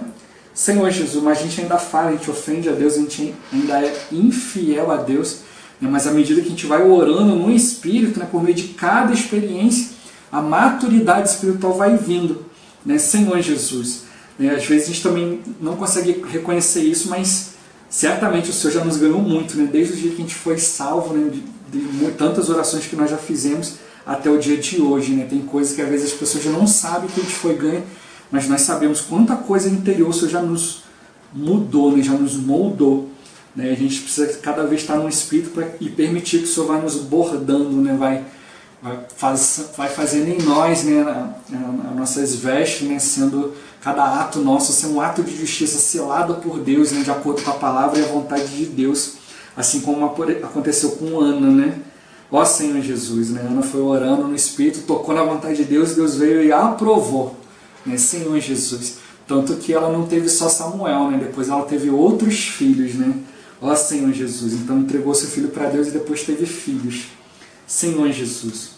S1: Senhor Jesus, mas a gente ainda fala, a gente ofende a Deus, a gente ainda é infiel a Deus. Né? Mas à medida que a gente vai orando no Espírito, né, por meio de cada experiência, a maturidade espiritual vai vindo. Né? Senhor Jesus. Né? Às vezes a gente também não consegue reconhecer isso, mas certamente o Senhor já nos ganhou muito, né? Desde o dia que a gente foi salvo, né? de tantas orações que nós já fizemos até o dia de hoje. Né? Tem coisas que às vezes as pessoas já não sabem que a gente foi ganho, mas nós sabemos quanta coisa interior o Senhor já nos mudou, né? Já nos moldou. Né? A gente precisa cada vez estar no Espírito e permitir que o Senhor vai nos bordando, né? vai fazendo em nós, né? As nossas vestes, né? Sendo cada ato nosso ser um ato de justiça selado por Deus, né? De acordo com a palavra e a vontade de Deus, assim como aconteceu com Ana, né? Ó Senhor Jesus, né? Ana foi orando no Espírito, tocou na vontade de Deus, Deus veio e aprovou, né? Senhor Jesus, tanto que ela não teve só Samuel, né? Depois ela teve outros filhos, né? Ó Senhor Jesus, então entregou seu filho para Deus e depois teve filhos. Senhor Jesus,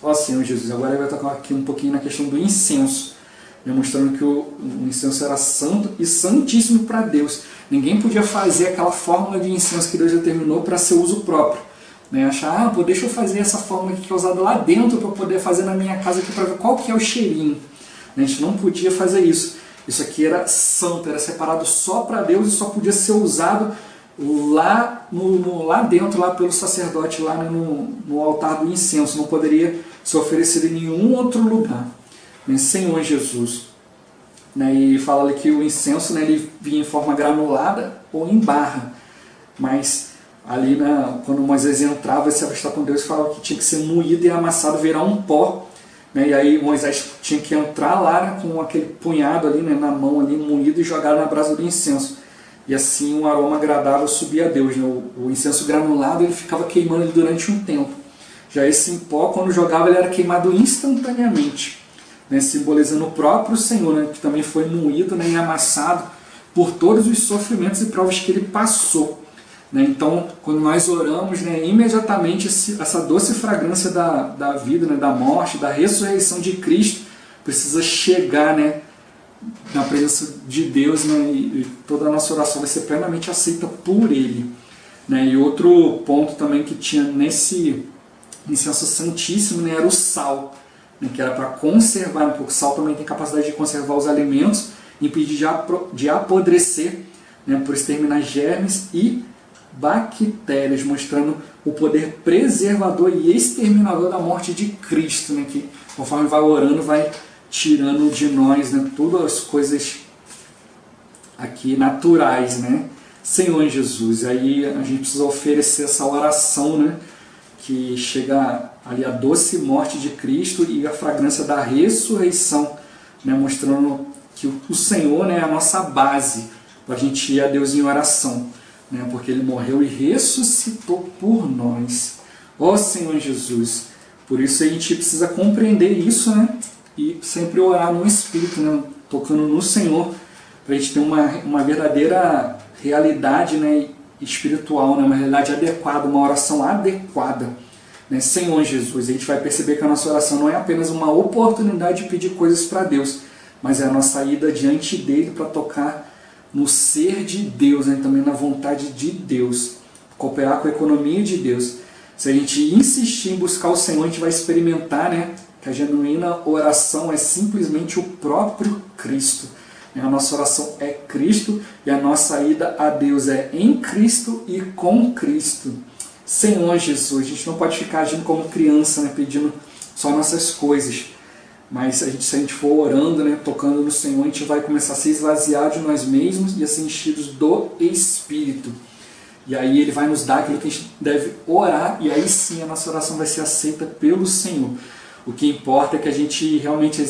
S1: ó Senhor Jesus, agora eu vou tocar aqui um pouquinho na questão do incenso, mostrando que o incenso era santo e santíssimo para Deus. Ninguém podia fazer aquela fórmula de incenso que Deus determinou para seu uso próprio. Né? Achar, deixa eu fazer essa fórmula que é usada lá dentro para poder fazer na minha casa aqui para ver qual que é o cheirinho. A gente não podia fazer isso. Isso aqui era santo, era separado só para Deus e só podia ser usado lá dentro, lá pelo sacerdote, lá no altar do incenso. Não poderia ser oferecido em nenhum outro lugar. Senhor Jesus. Né? E fala ali que o incenso, né, ele vinha em forma granulada ou em barra. Mas ali, né, quando Moisés entrava e se avistar com Deus, falava que tinha que ser moído e amassado, virar um pó. Né? E aí Moisés tinha que entrar lá, né, com aquele punhado ali, né, na mão, ali, moído e jogar na brasa do incenso. E assim um aroma agradável subia a Deus. Né? O incenso granulado ele ficava queimando durante um tempo. Já esse em pó, quando jogava, ele era queimado instantaneamente, né, simbolizando o próprio Senhor, né, que também foi moído, né, e amassado por todos os sofrimentos e provas que ele passou. Né. Então, quando nós oramos, né, imediatamente essa doce fragrância da vida, né, da morte, da ressurreição de Cristo, precisa chegar, né, na presença de Deus, né, e toda a nossa oração vai ser plenamente aceita por Ele. Né. E outro ponto também que tinha nesse incenso santíssimo, né, era o sal, né, que era para conservar, porque o sal também tem capacidade de conservar os alimentos, impedir de apodrecer, né, por exterminar germes e bactérias, mostrando o poder preservador e exterminador da morte de Cristo, né, que conforme vai orando, vai tirando de nós, né, todas as coisas aqui naturais, né? Senhor Jesus, aí a gente precisa oferecer essa oração, né, que chega ali a doce morte de Cristo e a fragrância da ressurreição, né, mostrando que o Senhor, né, é a nossa base para a gente ir a Deus em oração, né, porque Ele morreu e ressuscitou por nós. Ó Senhor Jesus, por isso a gente precisa compreender isso, né, e sempre orar no Espírito, né, tocando no Senhor, para a gente ter uma verdadeira realidade, né, espiritual, né, uma realidade adequada, uma oração adequada, né, Senhor Jesus. A gente vai perceber que a nossa oração não é apenas uma oportunidade de pedir coisas para Deus, mas é a nossa ida diante dele para tocar no ser de Deus, né, também na vontade de Deus, cooperar com a economia de Deus. Se a gente insistir em buscar o Senhor, a gente vai experimentar, né, que a genuína oração é simplesmente o próprio Cristo. A nossa oração é Cristo e a nossa ida a Deus é em Cristo e com Cristo. Senhor Jesus, a gente não pode ficar agindo como criança, né, pedindo só nossas coisas, mas se a gente for orando, né, tocando no Senhor, a gente vai começar a se esvaziar de nós mesmos e a ser enchidos do Espírito. E aí Ele vai nos dar aquilo que a gente deve orar, e aí sim a nossa oração vai ser aceita pelo Senhor. O que importa é que a gente realmente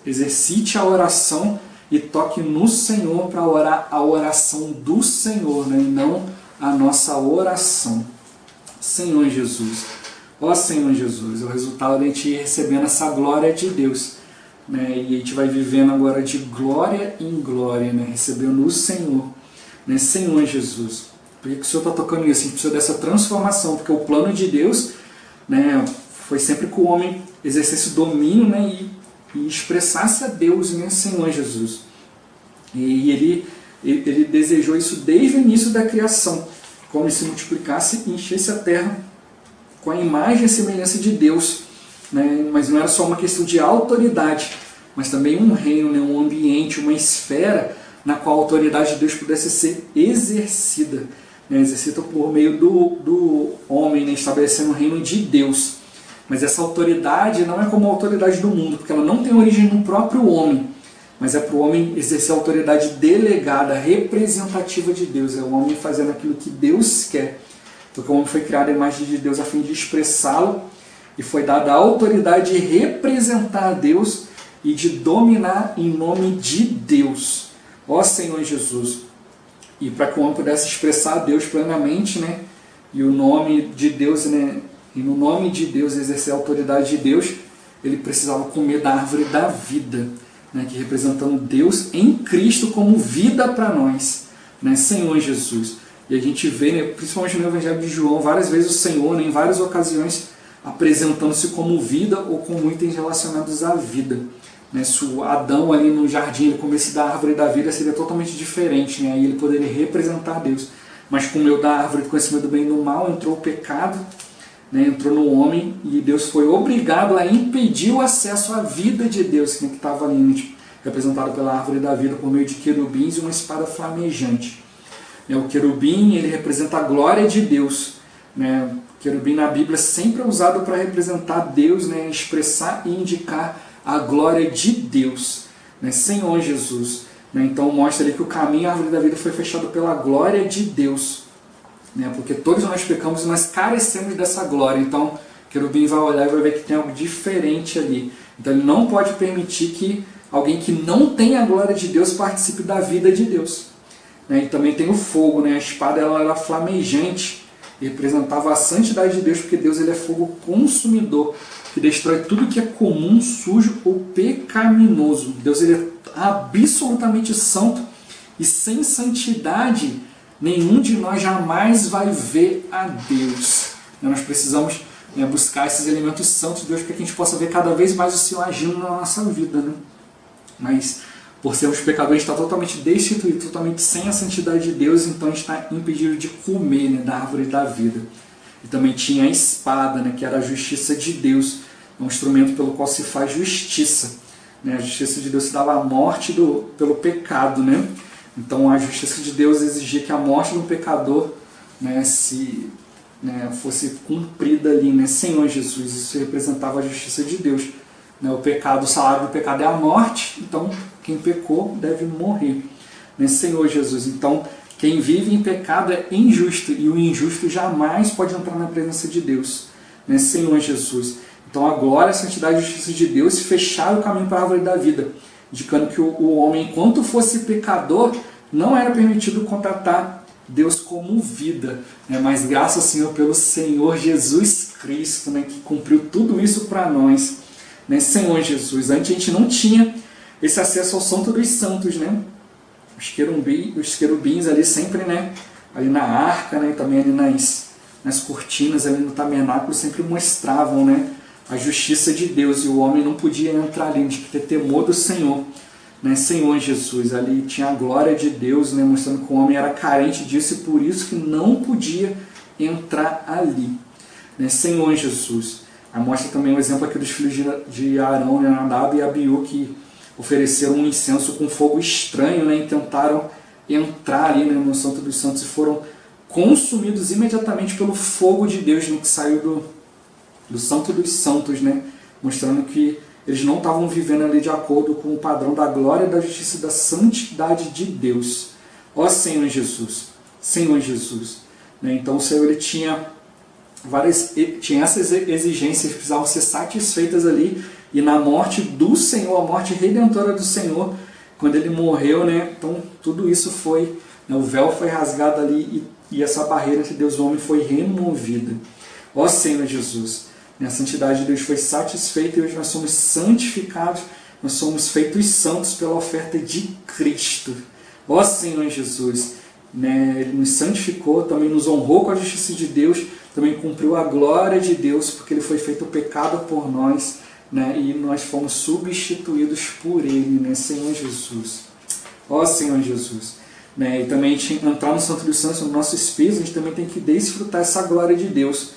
S1: exercite a oração e toque no Senhor para orar a oração do Senhor, né, e não a nossa oração. Senhor Jesus, ó Senhor Jesus, é o resultado de a gente ir recebendo essa glória de Deus, né, e a gente vai vivendo agora de glória em glória, né, recebendo o Senhor, né, Senhor Jesus. Por que o Senhor está tocando isso? A gente precisa dessa transformação, porque o plano de Deus, né, foi sempre que o homem exercesse domínio, né, e expressasse a Deus, né, Senhor Jesus. E ele desejou isso desde o início da criação, como ele se multiplicasse e enchesse a terra com a imagem e semelhança de Deus, né? Mas não era só uma questão de autoridade, mas também um reino, né, um ambiente, uma esfera na qual a autoridade de Deus pudesse ser exercida, né, exercida por meio do homem, né, estabelecendo o reino de Deus. Mas essa autoridade não é como a autoridade do mundo, porque ela não tem origem no próprio homem, mas é para o homem exercer a autoridade delegada, representativa de Deus. É o homem fazendo aquilo que Deus quer, porque o homem foi criado à imagem de Deus a fim de expressá-lo, e foi dada a autoridade de representar a Deus e de dominar em nome de Deus. Ó Senhor Jesus! E para que o homem pudesse expressar a Deus plenamente, né, e o nome de Deus, né, e no nome de Deus exercer a autoridade de Deus, ele precisava comer da árvore da vida, né, que representando Deus em Cristo como vida para nós, né, Senhor Jesus. E a gente vê, né, principalmente no Evangelho de João, várias vezes o Senhor, né, em várias ocasiões, apresentando-se como vida ou como itens relacionados à vida. Né, se o Adão ali no jardim ele comesse da árvore da vida, seria totalmente diferente, né, aí ele poderia representar Deus. Mas comeu da árvore do conhecimento do bem e do mal, entrou o pecado, né, entrou no homem, e Deus foi obrigado a impedir o acesso à vida de Deus, que estava ali, representado pela árvore da vida por meio de querubins e uma espada flamejante. O querubim ele representa a glória de Deus. Né? O querubim na Bíblia sempre é usado para representar Deus, né, expressar e indicar a glória de Deus, né, Senhor Jesus. Né? Então mostra ali que o caminho à árvore da vida foi fechado pela glória de Deus. Né, porque todos nós pecamos e nós carecemos dessa glória. Então o querubim vai olhar e vai ver que tem algo diferente ali. Então ele não pode permitir que alguém que não tem a glória de Deus participe da vida de Deus. Né, e também tem o fogo, né, a espada ela era flamejante, representava a santidade de Deus, porque Deus ele é fogo consumidor, que destrói tudo que é comum, sujo ou pecaminoso. Deus ele é absolutamente santo, e sem santidade nenhum de nós jamais vai ver a Deus. Nós precisamos buscar esses elementos santos de Deus para que a gente possa ver cada vez mais o Senhor agindo na nossa vida. Mas por sermos pecadores, a gente está totalmente destituído, totalmente sem a santidade de Deus, então a gente está impedido de comer da árvore da vida. E também tinha a espada, que era a justiça de Deus, um instrumento pelo qual se faz justiça. A justiça de Deus se dava a morte pelo pecado. Então a justiça de Deus exigia que a morte do pecador fosse cumprida ali, Senhor Jesus. Isso representava a justiça de Deus. O pecado, o salário do pecado é a morte, então quem pecou deve morrer. Senhor Jesus. Então quem vive em pecado é injusto, e o injusto jamais pode entrar na presença de Deus. Senhor Jesus. Então a glória, a santidade e a justiça de Deus fecharam o caminho para a árvore da vida, indicando que o homem, enquanto fosse pecador, não era permitido contratar Deus como vida, mas graças ao Senhor pelo Senhor Jesus Cristo, que cumpriu tudo isso para nós, Senhor Jesus. Antes a gente não tinha esse acesso ao Santo dos Santos, os querubins ali sempre, ali na arca, e também ali nas cortinas, ali no tabernáculo, sempre mostravam, a justiça de Deus, e o homem não podia entrar ali, tinha que ter temor do Senhor. Senhor Jesus, ali tinha a glória de Deus, mostrando que o homem era carente disso e por isso que não podia entrar ali. Senhor Jesus. Aí mostra também um exemplo aqui dos filhos de Arão, Nadab e Abiú, que ofereceram um incenso com fogo estranho, e tentaram entrar ali no Santo dos Santos e foram consumidos imediatamente pelo fogo de Deus, que saiu do Santo dos Santos, mostrando que eles não estavam vivendo ali de acordo com o padrão da glória, da justiça e da santidade de Deus. Ó Senhor Jesus, Senhor Jesus. Então o Senhor ele tinha essas exigências que precisavam ser satisfeitas ali, e na morte do Senhor, a morte redentora do Senhor, quando ele morreu, então tudo isso foi, o véu foi rasgado ali, e essa barreira entre Deus e o homem foi removida. Ó Senhor Jesus. A santidade de Deus foi satisfeita e hoje nós somos santificados, nós somos feitos santos pela oferta de Cristo. Ó Senhor Jesus, Ele nos santificou, também nos honrou com a justiça de Deus, também cumpriu a glória de Deus, porque Ele foi feito pecado por nós, e nós fomos substituídos por Ele, Senhor Jesus. Ó Senhor Jesus. E também a gente entrar no Santo dos Santos, no nosso espírito, a gente também tem que desfrutar essa glória de Deus.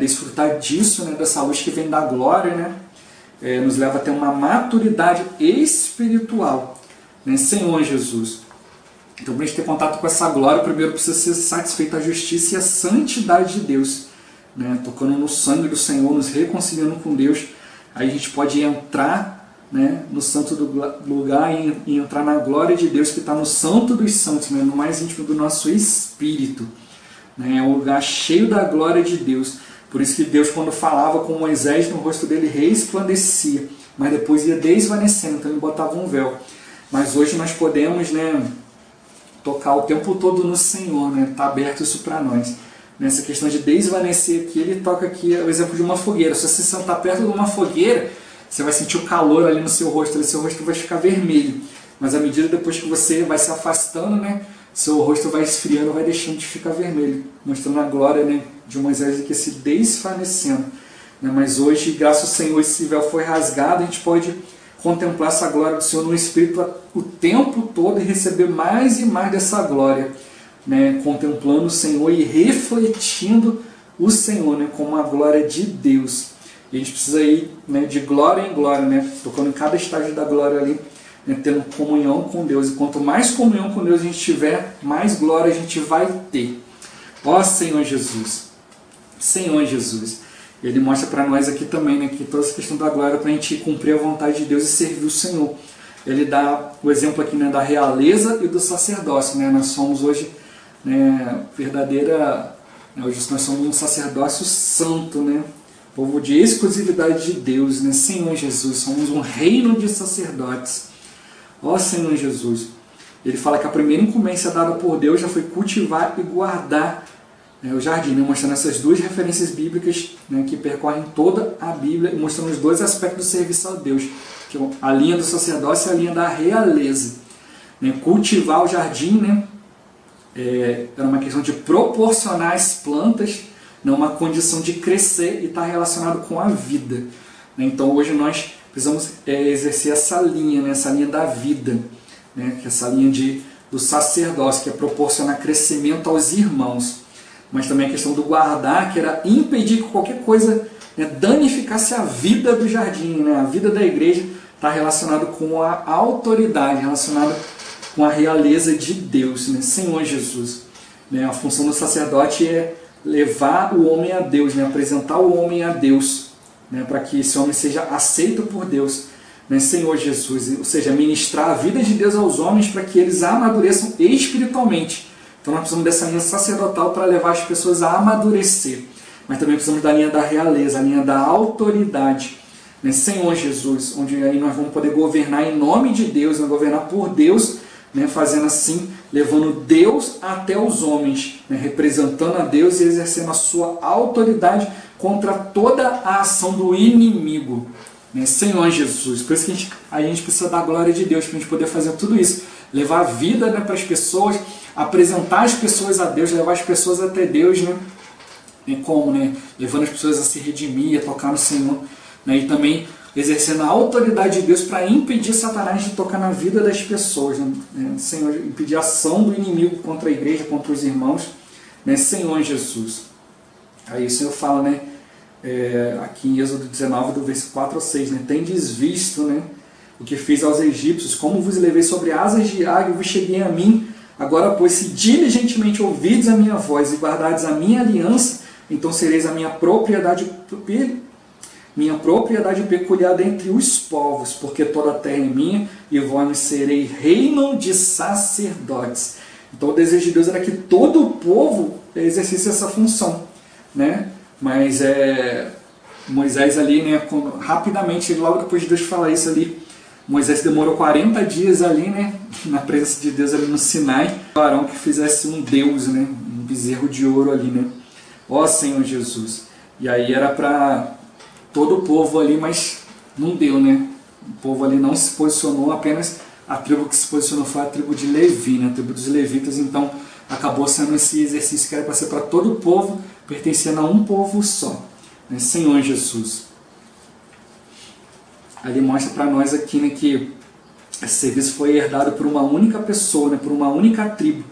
S1: Desfrutar disso, dessa luz que vem da glória, nos leva a ter uma maturidade espiritual, Senhor Jesus. Então, para a gente ter contato com essa glória, primeiro precisa ser satisfeita a justiça e a santidade de Deus, tocando no sangue do Senhor, nos reconciliando com Deus. Aí a gente pode entrar no santo lugar e entrar na glória de Deus, que está no santo dos santos, no mais íntimo do nosso espírito. É um lugar cheio da glória de Deus. Por isso que Deus, quando falava com Moisés, no rosto dele resplandecia, mas depois ia desvanecendo, então ele botava um véu. Mas hoje nós podemos tocar o tempo todo no Senhor, está aberto isso para nós. Nessa questão de desvanecer aqui, ele toca aqui o exemplo de uma fogueira. Se você sentar perto de uma fogueira, você vai sentir o calor ali no seu rosto, seu rosto vai ficar vermelho. Mas à medida depois que você vai se afastando, seu rosto vai esfriando, vai deixando de ficar vermelho, mostrando a glória de Moisés aqui se desvanecendo. Mas hoje, graças ao Senhor, esse véu foi rasgado, a gente pode contemplar essa glória do Senhor no Espírito o tempo todo e receber mais e mais dessa glória, contemplando o Senhor e refletindo o Senhor como a glória de Deus. E a gente precisa ir de glória em glória, tocando em cada estágio da glória ali, tendo comunhão com Deus. E quanto mais comunhão com Deus a gente tiver, mais glória a gente vai ter. Ó Senhor Jesus, Senhor Jesus. Ele mostra para nós aqui também, que toda essa questão da glória para a gente cumprir a vontade de Deus e servir o Senhor. Ele dá o exemplo aqui da realeza e do sacerdócio. Nós somos hoje hoje nós somos um sacerdócio santo, povo de exclusividade de Deus, Senhor Jesus. Somos um reino de sacerdotes. Ó Senhor Jesus. Ele fala que a primeira incumbência dada por Deus já foi cultivar e guardar o jardim, né, mostrando essas duas referências bíblicas, né, que percorrem toda a Bíblia, mostrando os dois aspectos do serviço a Deus, que é a linha do sacerdócio e a linha da realeza. Né, cultivar o jardim, né, era uma questão de proporcionar às plantas, né, uma condição de crescer e estar relacionado com a vida. Né, então hoje nós precisamos exercer essa linha, né, essa linha da vida, né, que é essa linha do sacerdócio, que é proporcionar crescimento aos irmãos. Mas também a questão do guardar, que era impedir que qualquer coisa, né, danificasse a vida do jardim, né, a vida da igreja, está relacionado com a autoridade, relacionado com a realeza de Deus, né, Senhor Jesus. Né, a função do sacerdote é levar o homem a Deus, né, apresentar o homem a Deus, né, para que esse homem seja aceito por Deus, né, Senhor Jesus, ou seja, ministrar a vida de Deus aos homens para que eles amadureçam espiritualmente. Então nós precisamos dessa linha sacerdotal para levar as pessoas a amadurecer, mas também precisamos da linha da realeza, a linha da autoridade, né, Senhor Jesus, onde aí nós vamos poder governar em nome de Deus, né, governar por Deus, né, fazendo assim, levando Deus até os homens, né, representando a Deus e exercendo a sua autoridade contra toda a ação do inimigo, né, Senhor Jesus. Por isso que a gente precisa da glória de Deus para a gente poder fazer tudo isso, levar a vida, né, para as pessoas, apresentar as pessoas a Deus, levar as pessoas até Deus, né, como, né, levando as pessoas a se redimir, a tocar no Senhor, né, e também exercendo a autoridade de Deus para impedir Satanás de tocar na vida das pessoas, né, Senhor, impedir a ação do inimigo contra a igreja, contra os irmãos, né, Senhor Jesus. Aí o Senhor fala, né, aqui em Êxodo 19, do verso 4 ao 6, né, tendes visto, né, o que fiz aos egípcios, como vos levei sobre asas de águia e vos cheguei a mim. Agora, pois, se diligentemente ouvides a minha voz e guardardes a minha aliança, então sereis a minha propriedade peculiar dentre os povos, porque toda a terra é minha, e vós me serei reino de sacerdotes. Então o desejo de Deus era que todo o povo exercesse essa função, né? Mas Moisés ali, né, rapidamente, logo depois de Deus falar isso ali, Moisés demorou 40 dias ali, né, na presença de Deus ali no Sinai, o Arão que fizesse um Deus, né, um bezerro de ouro ali, né? Ó Senhor Jesus. E aí era para todo o povo ali, mas não deu, né? O povo ali não se posicionou, apenas a tribo que se posicionou foi a tribo de Levi, né? A tribo dos levitas. Então acabou sendo esse exercício que era para ser para todo o povo, pertencendo a um povo só, né? Senhor Jesus. Ali mostra para nós aqui, né, que esse serviço foi herdado por uma única pessoa, né, por uma única tribo.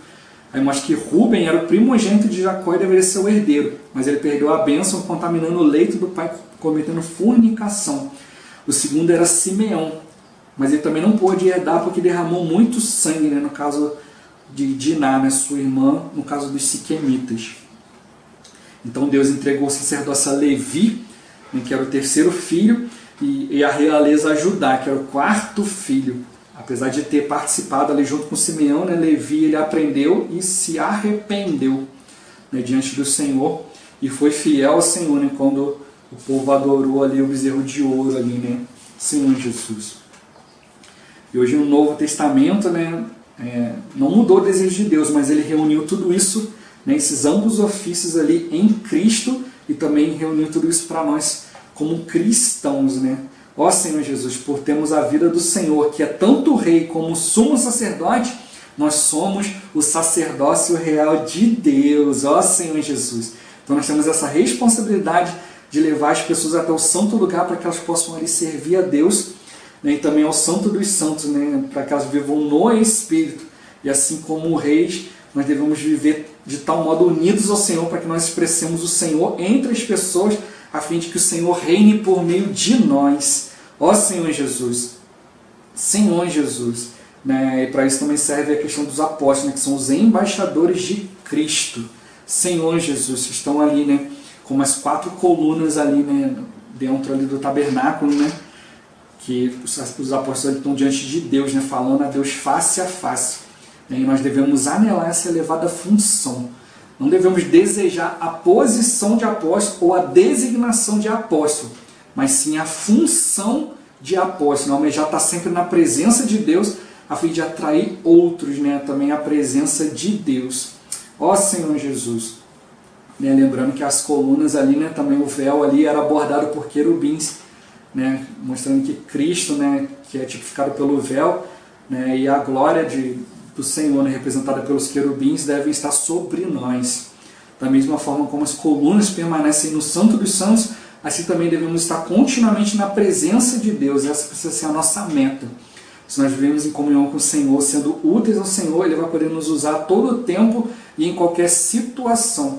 S1: Aí mostra que Rúben era o primogênito de Jacó e deveria ser o herdeiro, mas ele perdeu a bênção contaminando o leito do pai, cometendo fornicação. O segundo era Simeão, mas ele também não pôde herdar porque derramou muito sangue, né, no caso de Diná, né, sua irmã, no caso dos siquemitas. Então Deus entregou o sacerdócio a Levi, né, que era o terceiro filho, e a realeza a Judá, que era o quarto filho. Apesar de ter participado ali junto com Simeão, né, Levi ele aprendeu e se arrependeu, né, diante do Senhor e foi fiel ao Senhor, né, quando o povo adorou ali o bezerro de ouro ali, né, Senhor Jesus. E hoje no Novo Testamento, né, não mudou o desejo de Deus, mas ele reuniu tudo isso, né, esses ambos ofícios ali em Cristo e também reuniu tudo isso para nós como cristãos, né? Ó Senhor Jesus, por termos a vida do Senhor, que é tanto o rei como o sumo sacerdote, nós somos o sacerdócio real de Deus, ó Senhor Jesus. Então nós temos essa responsabilidade de levar as pessoas até o santo lugar para que elas possam ali servir a Deus, né, e também ao santo dos santos, né, para que elas vivam no Espírito. E assim como reis, nós devemos viver de tal modo unidos ao Senhor para que nós expressemos o Senhor entre as pessoas, a fim de que o Senhor reine por meio de nós. Ó Senhor Jesus, Senhor Jesus, né? E para isso também serve a questão dos apóstolos, né? Que são os embaixadores de Cristo. Senhor Jesus, que estão ali, né? Com as 4 colunas ali, né? Dentro ali do tabernáculo, né? Que os apóstolos estão diante de Deus, né? Falando a Deus face a face. E nós devemos anelar essa elevada função. Não devemos desejar a posição de apóstolo ou a designação de apóstolo, mas sim a função de apóstolo. Almejar estar sempre na presença de Deus, a fim de atrair outros, né, também a presença de Deus. Ó Senhor Jesus. né? Lembrando que as colunas ali, né, também o véu ali era bordado por querubins, né, mostrando que Cristo, né, que é tipificado pelo véu, né, e a glória do Senhor, né, representada pelos querubins, deve estar sobre nós. Da mesma forma como as colunas permanecem no Santo dos Santos, assim também devemos estar continuamente na presença de Deus. Essa precisa ser a nossa meta. Se nós vivemos em comunhão com o Senhor, sendo úteis ao Senhor, Ele vai poder nos usar todo o tempo e em qualquer situação.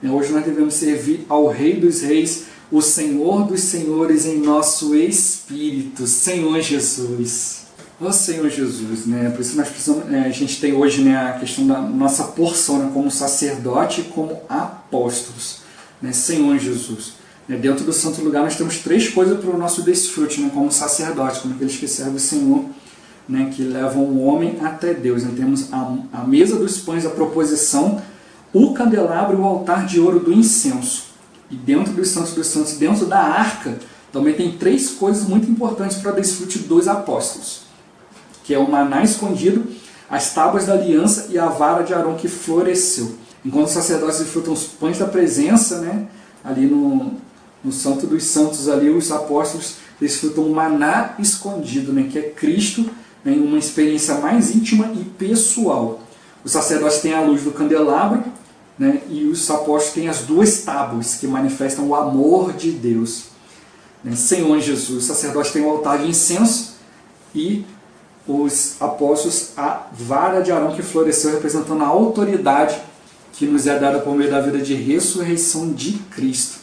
S1: Hoje nós devemos servir ao Rei dos Reis, o Senhor dos Senhores em nosso espírito, Senhor Jesus. Ó Senhor Jesus, né? Por isso nós precisamos, a gente tem hoje, né, a questão da nossa porção, né, como sacerdote e como apóstolos, né? Senhor Jesus. Dentro do santo lugar nós temos 3 coisas para o nosso desfrute, né, como sacerdote, como aqueles que servem o Senhor, né, que levam o homem até Deus. Né? Temos a mesa dos pães, a proposição, o candelabro e o altar de ouro do incenso. E dentro dos santos, dentro da arca, também tem 3 coisas muito importantes para o desfrute dos apóstolos, que é o maná escondido, as tábuas da aliança e a vara de Arão que floresceu. Enquanto os sacerdotes desfrutam os pães da presença, né, ali no Santo dos Santos, ali os apóstolos desfrutam o maná escondido, né, que é Cristo, né, em uma experiência mais íntima e pessoal. Os sacerdotes têm a luz do candelabro, né, e os apóstolos têm as 2 tábuas que manifestam o amor de Deus. Né, Senhor Jesus, os sacerdotes têm o altar de incenso e os apóstolos a vara de Arão que floresceu, representando a autoridade que nos é dada por meio da vida de ressurreição de Cristo.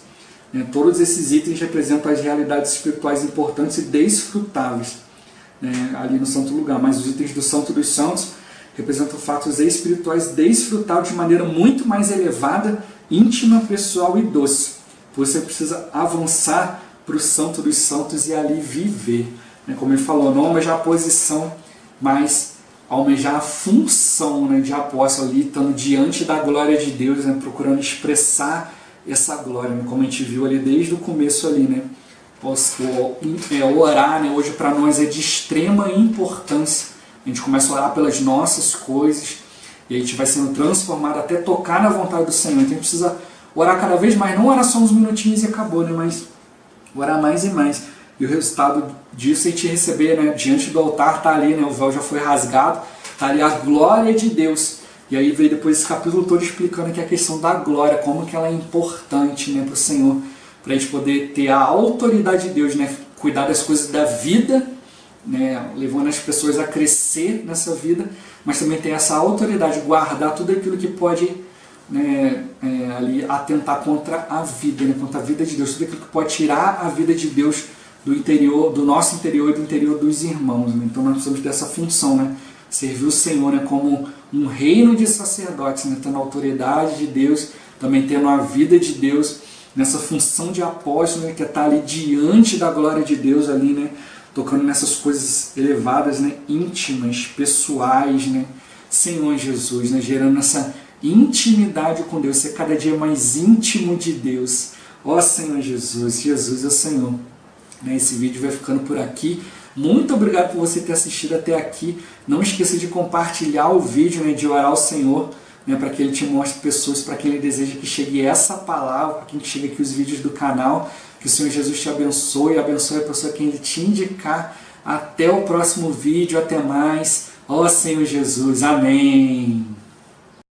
S1: Todos esses itens representam as realidades espirituais importantes e desfrutáveis, né, ali no santo lugar. Mas os itens do Santo dos Santos representam fatos espirituais desfrutáveis de maneira muito mais elevada, íntima, pessoal e doce. Você precisa avançar para o Santo dos Santos e ali viver. Como ele falou, não almejar a posição, mas almejar a função, né, de apóstolo ali, estando diante da glória de Deus, né, procurando expressar essa glória, né, como a gente viu ali desde o começo ali, né, orar, né, hoje para nós é de extrema importância. A gente começa a orar pelas nossas coisas e a gente vai sendo transformado até tocar na vontade do Senhor. Então a gente precisa orar cada vez mais, não orar só uns minutinhos e acabou, né, mas orar mais e mais. E o resultado disso é a gente receber, né, diante do altar, está ali, né, o véu já foi rasgado, está ali a glória de Deus. E aí veio depois esse capítulo todo explicando que a questão da glória, como que ela é importante, né, para o Senhor, para a gente poder ter a autoridade de Deus, né, cuidar das coisas da vida, né, levando as pessoas a crescer nessa vida, mas também ter essa autoridade, guardar tudo aquilo que pode, né, ali atentar contra a vida, né, contra a vida de Deus, tudo aquilo que pode tirar a vida de Deus do interior, do nosso interior e do interior dos irmãos. Né? Então nós precisamos dessa função, né? Servir o Senhor, né, como um reino de sacerdotes, né, tendo a autoridade de Deus, também tendo a vida de Deus, nessa função de apóstolo, né, que é estar ali diante da glória de Deus, ali, né, tocando nessas coisas elevadas, né, íntimas, pessoais, né, Senhor Jesus, né, gerando essa intimidade com Deus, ser cada dia mais íntimo de Deus. Ó Senhor Jesus, Jesus é o Senhor. Esse vídeo vai ficando por aqui. Muito obrigado por você ter assistido até aqui. Não esqueça de compartilhar o vídeo, né, de orar ao Senhor, né, para que Ele te mostre pessoas, para quem Ele deseja que chegue essa palavra, para quem chegue aqui os vídeos do canal. Que o Senhor Jesus te abençoe e abençoe a pessoa que Ele te indicar. Até o próximo vídeo. Até mais. Ó Senhor Jesus. Amém.